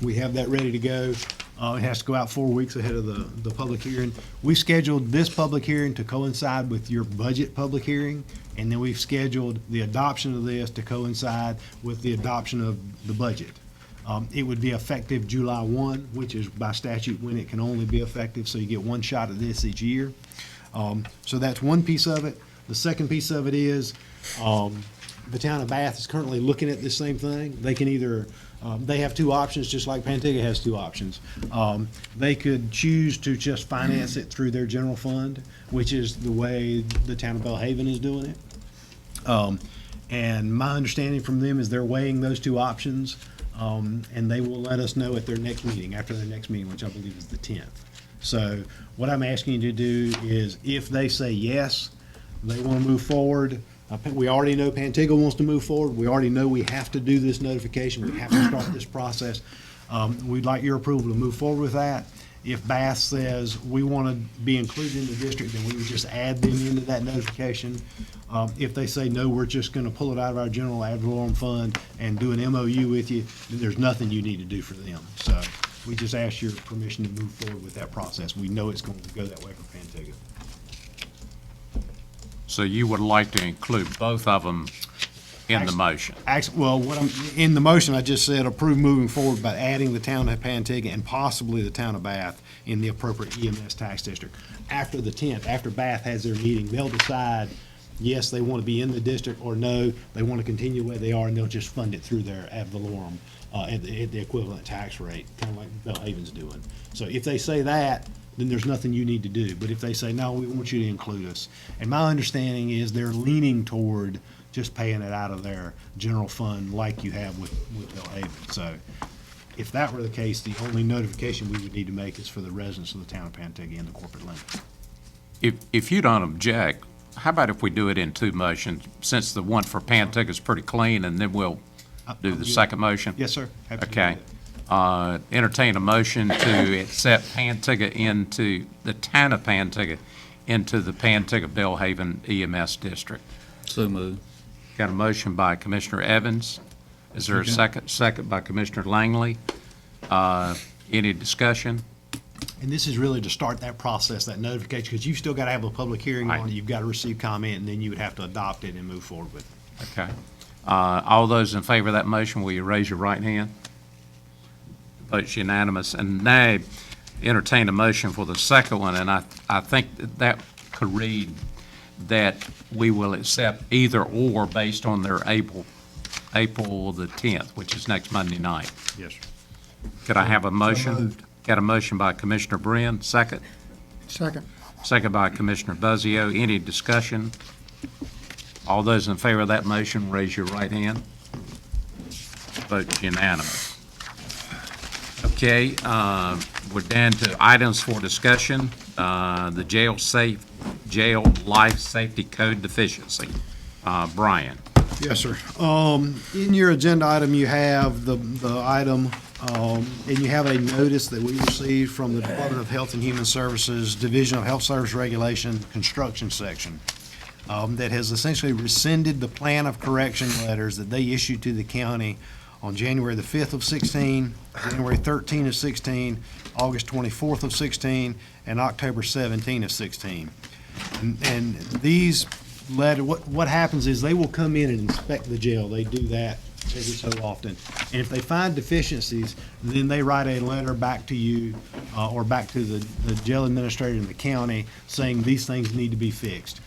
We have that ready to go. It has to go out 4 weeks ahead of the public hearing. We scheduled this public hearing to coincide with your budget public hearing, and then we've scheduled the adoption of this to coincide with the adoption of the budget. It would be effective July 1, which is by statute when it can only be effective, so you get one shot at this each year. So that's one piece of it. The second piece of it is the town of Bath is currently looking at this same thing. They can either, they have two options, just like Pantigga has two options. They could choose to just finance it through their general fund, which is the way the town of Belhaven is doing it. And my understanding from them is they're weighing those two options, and they will let us know at their next meeting, after their next meeting, which I believe is the 10th. So what I'm asking you to do is, if they say yes, they want to move forward. We already know Pantigga wants to move forward. We already know we have to do this notification. We have to start this process. We'd like your approval to move forward with that. If Bath says we want to be included in the district, then we would just add them into that notification. If they say, no, we're just going to pull it out of our general ad valorem fund and do an MOU with you, then there's nothing you need to do for them. So we just ask your permission to move forward with that process. We know it's going to go that way for Pantigga. So you would like to include both of them in the motion? Actually, well, in the motion, I just said approve moving forward by adding the town of Pantigga and possibly the town of Bath in the appropriate EMS tax district. After the 10th, after Bath has their meeting, they'll decide, yes, they want to be in the district, or no, they want to continue the way they are, and they'll just fund it through their ad valorem at the equivalent tax rate, kind of like Belhaven's doing. So if they say that, then there's nothing you need to do. But if they say, no, we want you to include us. And my understanding is they're leaning toward just paying it out of their general fund like you have with Belhaven. So if that were the case, the only notification we would need to make is for the residents of the town of Pantigga and the corporate limits. If you don't object, how about if we do it in two motions, since the one for Pantigga is pretty clean, and then we'll do the second motion? Yes, sir. Absolutely. Okay. Entertain a motion to accept Pantigga into the town of Pantigga into the Pantigga Belhaven EMS district. So moved. Got a motion by Commissioner Evans. Is there a second? Second by Commissioner Langley. Any discussion? And this is really to start that process, that notification, because you've still got to have a public hearing on it. You've got to receive comment, and then you would have to adopt it and move forward with it. Okay. All those in favor of that motion, will you raise your right hand? Vote's unanimous. And now entertain a motion for the second one, and I think that could read that we will accept either or based on their April the 10th, which is next Monday night. Yes, sir. Could I have a motion? Got a motion by Commissioner Brin, second. Second. Second by Commissioner Buzzio. Any discussion? All those in favor of that motion, raise your right hand. Vote unanimous. Okay, we're down to items for discussion. The jail life safety code deficiency. Brian. Yes, sir. In your agenda item, you have the item, and you have a notice that we received from the Department of Health and Human Services, Division of Health Service Regulation, Construction Section, that has essentially rescinded the plan of correction letters that they issued to the county on January the 5th of 16, January 13 of 16, August 24th of 16, and October 17 of 16. And these letters, what happens is they will come in and inspect the jail. They do that every so often. And if they find deficiencies, then they write a letter back to you or back to the jail administrator in the county saying these things need to be fixed.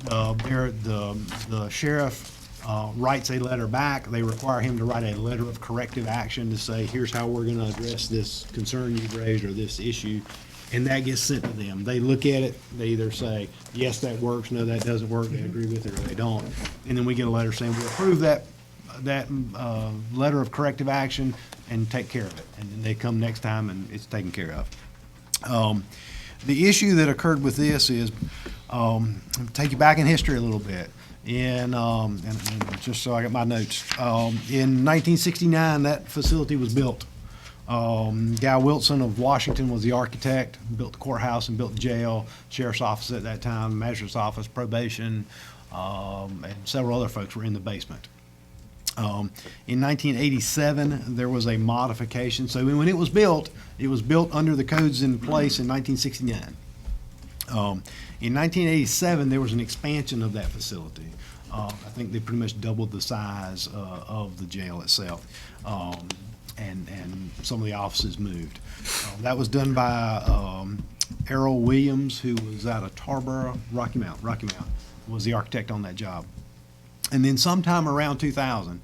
The sheriff writes a letter back. They require him to write a letter of corrective action to say, here's how we're going to address this concern you've raised or this issue, and that gets sent to them. They look at it. They either say, yes, that works, no, that doesn't work, they agree with it, or they don't. And then we get a letter saying, we approve that letter of corrective action and take care of it. And then they come next time and it's taken care of. The issue that occurred with this is, take you back in history a little bit. And just so I got my notes, in 1969, that facility was built. Guy Wilson of Washington was the architect, built the courthouse and built the jail, sheriff's office at that time, magistrate's office, probation, and several other folks were in the basement. In 1987, there was a modification. So when it was built under the codes in place in 1969. In 1987, there was an expansion of that facility. I think they pretty much doubled the size of the jail itself, and some of the offices moved. That was done by Errol Williams, who was out of Tarboro, Rocky Mount was the architect on that job. And then sometime around 2000,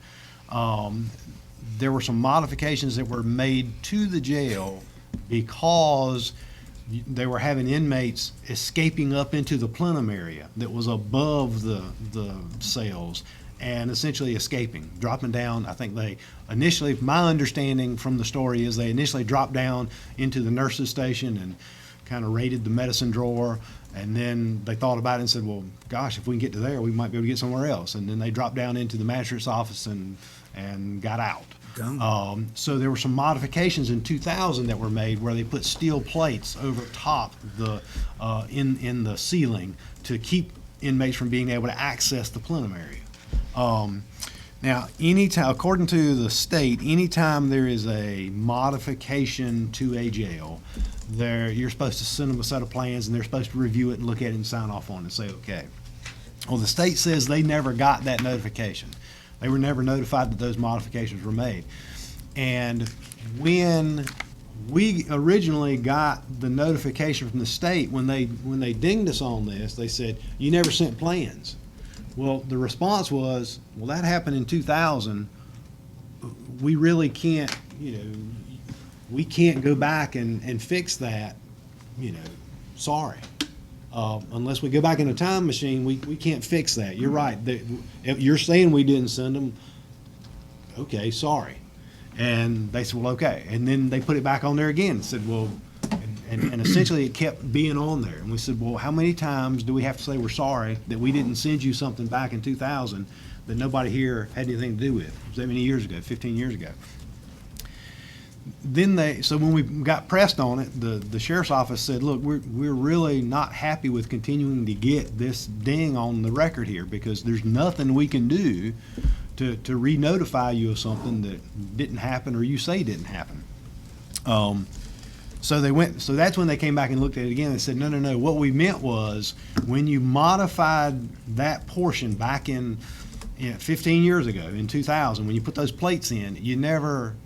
there were some modifications that were made to the jail because they were having inmates escaping up into the plenum area that was above the cells and essentially escaping, dropping down. I think they initially, my understanding from the story is they initially dropped down into the nurse's station and kind of raided the medicine drawer, and then they thought about it and said, well, gosh, if we can get to there, we might be able to get somewhere else. And then they dropped down into the magistrate's office and got out. So there were some modifications in 2000 that were made where they put steel plates over top the in the ceiling to keep inmates from being able to access the plenum area. Now, anytime, according to the state, anytime there is a modification to a jail, you're supposed to send them a set of plans, and they're supposed to review it and look at it and sign off on it and say, okay. Well, the state says they never got that notification. They were never notified that those modifications were made. And when we originally got the notification from the state, when they dinged us on this, they said, you never sent plans. Well, the response was, well, that happened in 2000. We really can't, we can't go back and fix that, sorry. Unless we go back in a time machine, we can't fix that. You're right. You're saying we didn't send them. Okay, sorry. And they said, well, okay. And then they put it back on there again and said, well, and essentially it kept being on there. And we said, well, how many times do we have to say we're sorry that we didn't send you something back in 2000 that nobody here had anything to do with? It was that many years ago, 15 years ago. Then so when we got pressed on it, the sheriff's office said, look, we're really not happy with continuing to get this ding on the record here because there's nothing we can do to re-notify you of something that didn't happen or you say didn't happen. So that's when they came back and looked at it again and said, no, what we meant was when you modified that portion back in 15 years ago, in 2000, when you put those plates in,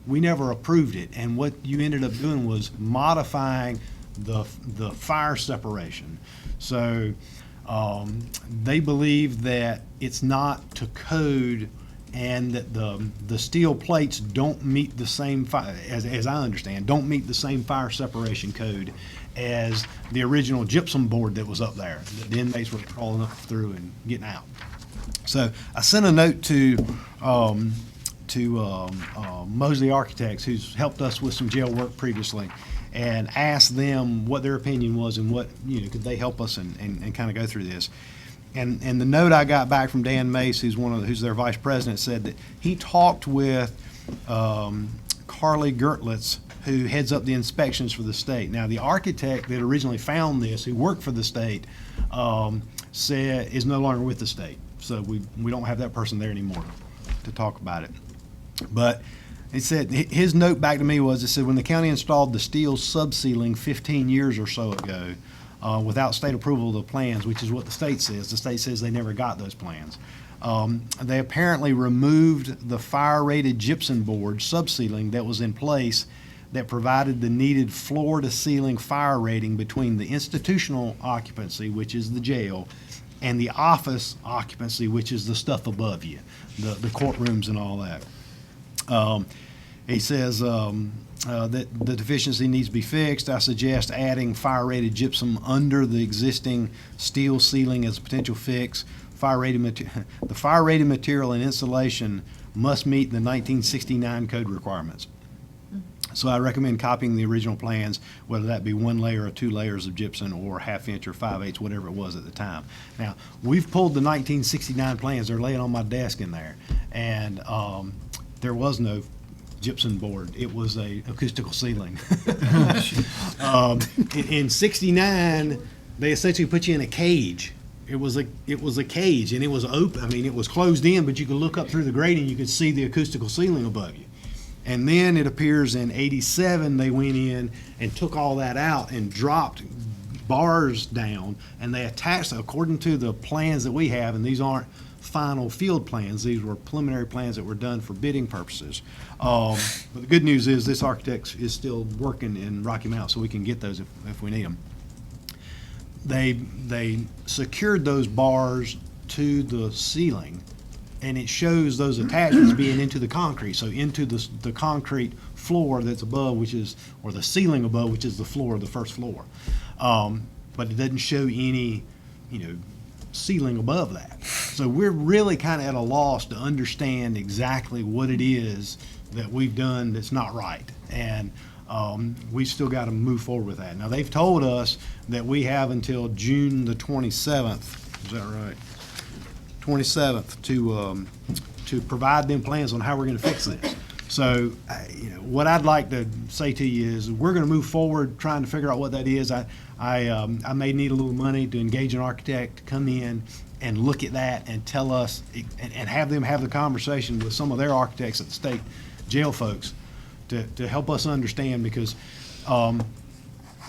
we never approved it. And what you ended up doing was modifying the fire separation. So they believe that it's not to code and that the steel plates don't meet the same fire, as I understand, don't meet the same fire separation code as the original gypsum board that was up there that the inmates were crawling up through and getting out. So I sent a note to Mosley Architects, who's helped us with some jail work previously, and asked them what their opinion was and what, could they help us and kind of go through this. And the note I got back from Dan Mace, who's their vice president, said that he talked with Carly Gertlitz, who heads up the inspections for the state. Now, the architect that originally found this, who worked for the state, said is no longer with the state. So we don't have that person there anymore to talk about it. But it said, his note back to me was, it said, when the county installed the steel subceiling 15 years or so ago, without state approval of the plans, which is what the state says they never got those plans. They apparently removed the fire-rated gypsum board subceiling that was in place that provided the needed floor-to-ceiling fire rating between the institutional occupancy, which is the jail, and the office occupancy, which is the stuff above you, the courtrooms and all that. He says that the deficiency needs to be fixed. I suggest adding fire-rated gypsum under the existing steel ceiling as a potential fix. The fire-rated material and insulation must meet the 1969 code requirements. So I recommend copying the original plans, whether that be 1 layer or 2 layers of gypsum or 1/2 inch or 5/8, whatever it was at the time. Now, we've pulled the 1969 plans. They're laying on my desk in there. And there was no gypsum board. It was a acoustical ceiling. In '69, they essentially put you in a cage. It was a cage, and it was open. I mean, it was closed in, but you could look up through the grating. You could see the acoustical ceiling above you. And then it appears in '87 they went in and took all that out and dropped bars down, and they attached, according to the plans that we have, and these aren't final field plans, these were preliminary plans that were done for bidding purposes. But the good news is this architect is still working in Rocky Mount, so we can get those if we need them. They secured those bars to the ceiling, and it shows those attachments being into the concrete, so into the concrete floor that's above, which is, or the ceiling above, which is the floor, the first floor. But it doesn't show any, ceiling above that. So we're really kind of at a loss to understand exactly what it is that we've done that's not right. And we still got to move forward with that. Now, they've told us that we have until June the 27th, is that right? 27th to provide them plans on how we're going to fix this. So, what I'd like to say to you is we're going to move forward trying to figure out what that is. I may need a little money to engage an architect to come in and look at that and tell us and have them have the conversation with some of their architects at the state jail folks to help us understand, because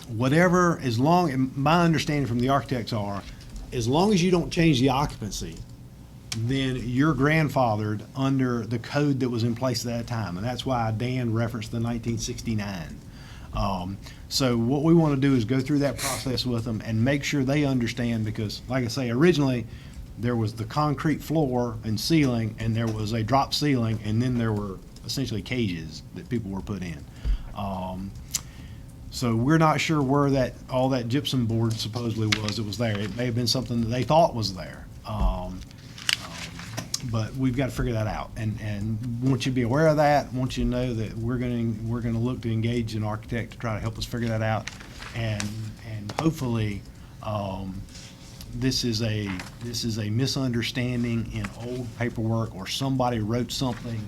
whatever, my understanding from the architects are, as long as you don't change the occupancy, then you're grandfathered under the code that was in place at that time. And that's why Dan referenced the 1969. So what we want to do is go through that process with them and make sure they understand, because like I say, originally there was the concrete floor and ceiling, and there was a drop ceiling, and then there were essentially cages that people were put in. So we're not sure where all that gypsum board supposedly was. It was there. It may have been something that they thought was there. But we've got to figure that out, and want you to be aware of that. Want you to know that we're going to look to engage an architect to try to help us figure that out, and hopefully this is a misunderstanding in old paperwork, or somebody wrote something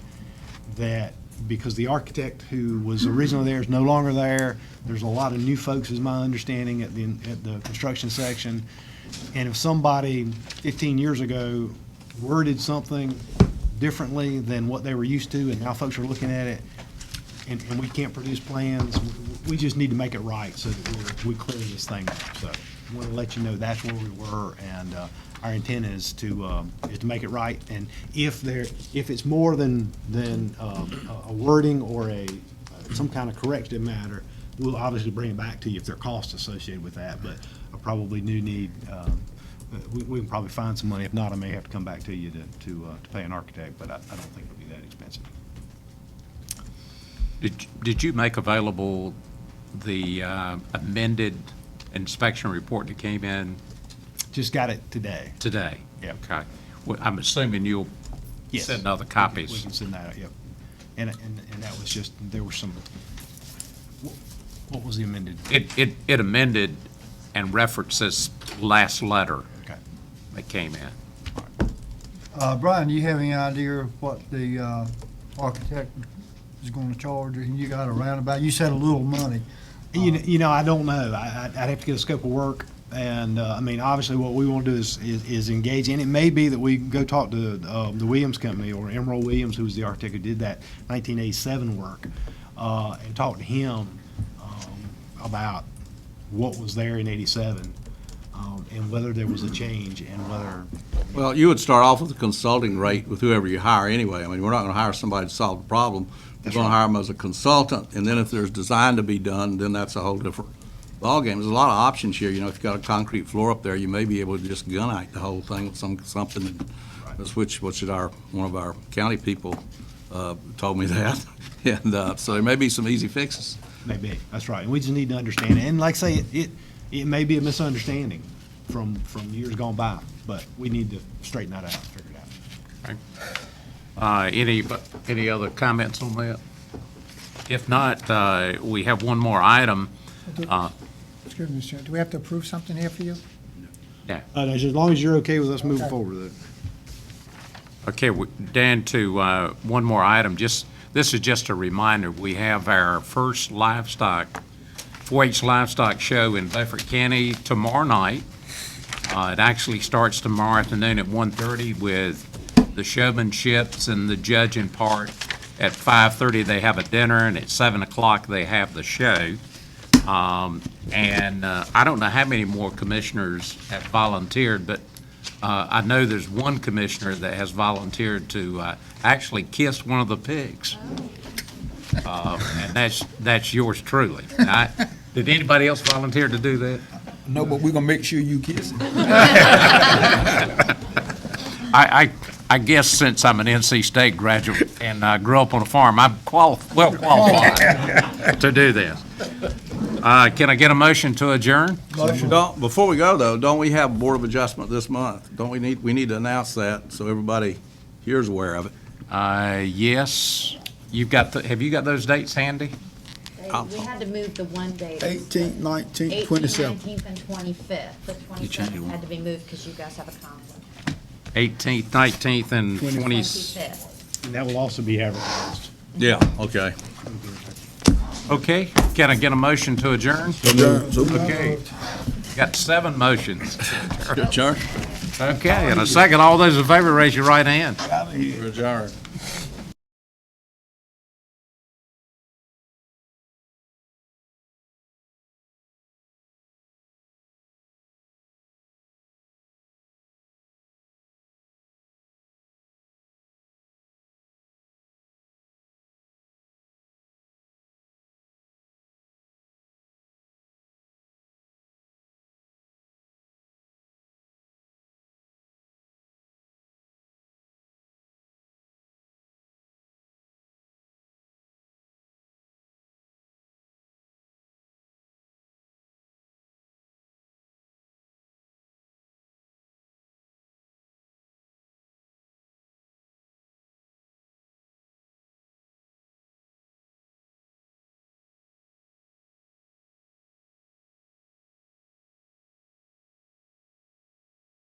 that, because the architect who was originally there is no longer there. There's a lot of new folks, is my understanding, at the construction section, and if somebody 15 years ago worded something differently than what they were used to, and now folks are looking at it, and we can't produce plans, we just need to make it right so that we clear this thing up. So I want to let you know that's where we were, and our intent is to make it right. And if it's more than a wording or some kind of corrective matter, we'll obviously bring it back to you if there are costs associated with that. But I probably do need. We can probably find some money. If not, I may have to come back to you to pay an architect, but I don't think it'll be that expensive. Did you make available the amended inspection report that came in? Just got it today. Today? Yeah. Okay. Well, I'm assuming you'll send other copies. We can send that out, yep. And that was just, there were some, what was the amended? It amended and referenced this last letter that came in. Brian, do you have any idea of what the architect is going to charge? You got a roundabout, you said a little money. I don't know. I'd have to get a scope of work, and obviously what we want to do is engage, and it may be that we go talk to the Williams Company, or Emerald Williams, who was the architect who did that 1987 work, and talk to him about what was there in '87. And whether there was a change, and whether. Well, you would start off with a consulting rate with whoever you hire anyway. I mean, we're not going to hire somebody to solve the problem. We're going to hire them as a consultant, and then if there's design to be done, then that's a whole different ballgame. There's a lot of options here. If you've got a concrete floor up there, you may be able to just gunite the whole thing with something. Which one of our county people told me that, and so there may be some easy fixes. Maybe, that's right. And we just need to understand it. And like I say, it may be a misunderstanding from years gone by, but we need to straighten that out, figure it out. Any other comments on that? If not, we have one more item. Excuse me, sir, do we have to approve something here for you? Yeah. As long as you're okay with us moving forward with it. Okay, Dan, to one more item. Just this is just a reminder, we have our first livestock, 4-H livestock show in Beaufort County tomorrow night. It actually starts tomorrow afternoon at 1:30 with the showmanships and the judging part. At 5:30, they have a dinner, and at 7 o'clock, they have the show. I don't know how many more commissioners have volunteered, but I know there's one commissioner that has volunteered to actually kiss one of the pigs. And that's yours truly. Did anybody else volunteer to do that? No, but we're gonna make sure you kiss him. I guess since I'm an NC State graduate and grew up on a farm, I'm well qualified to do this. Can I get a motion to adjourn? Before we go, though, don't we have Board of Adjustment this month? Don't we need to announce that so everybody here is aware of it? Yes. Have you got those dates handy? We had to move the one date. 18th, 19th, 18th, 27th. 19th, and 25th. The 27th had to be moved because you guys have a conflict. 18th, 19th, and 20th. 25th. And that will also be advertised. Yeah, okay. Okay, can I get a motion to adjourn? Okay. Got 7 motions. Adjourn. Okay, and a second. All those in favor, raise your right hand. We're adjourned.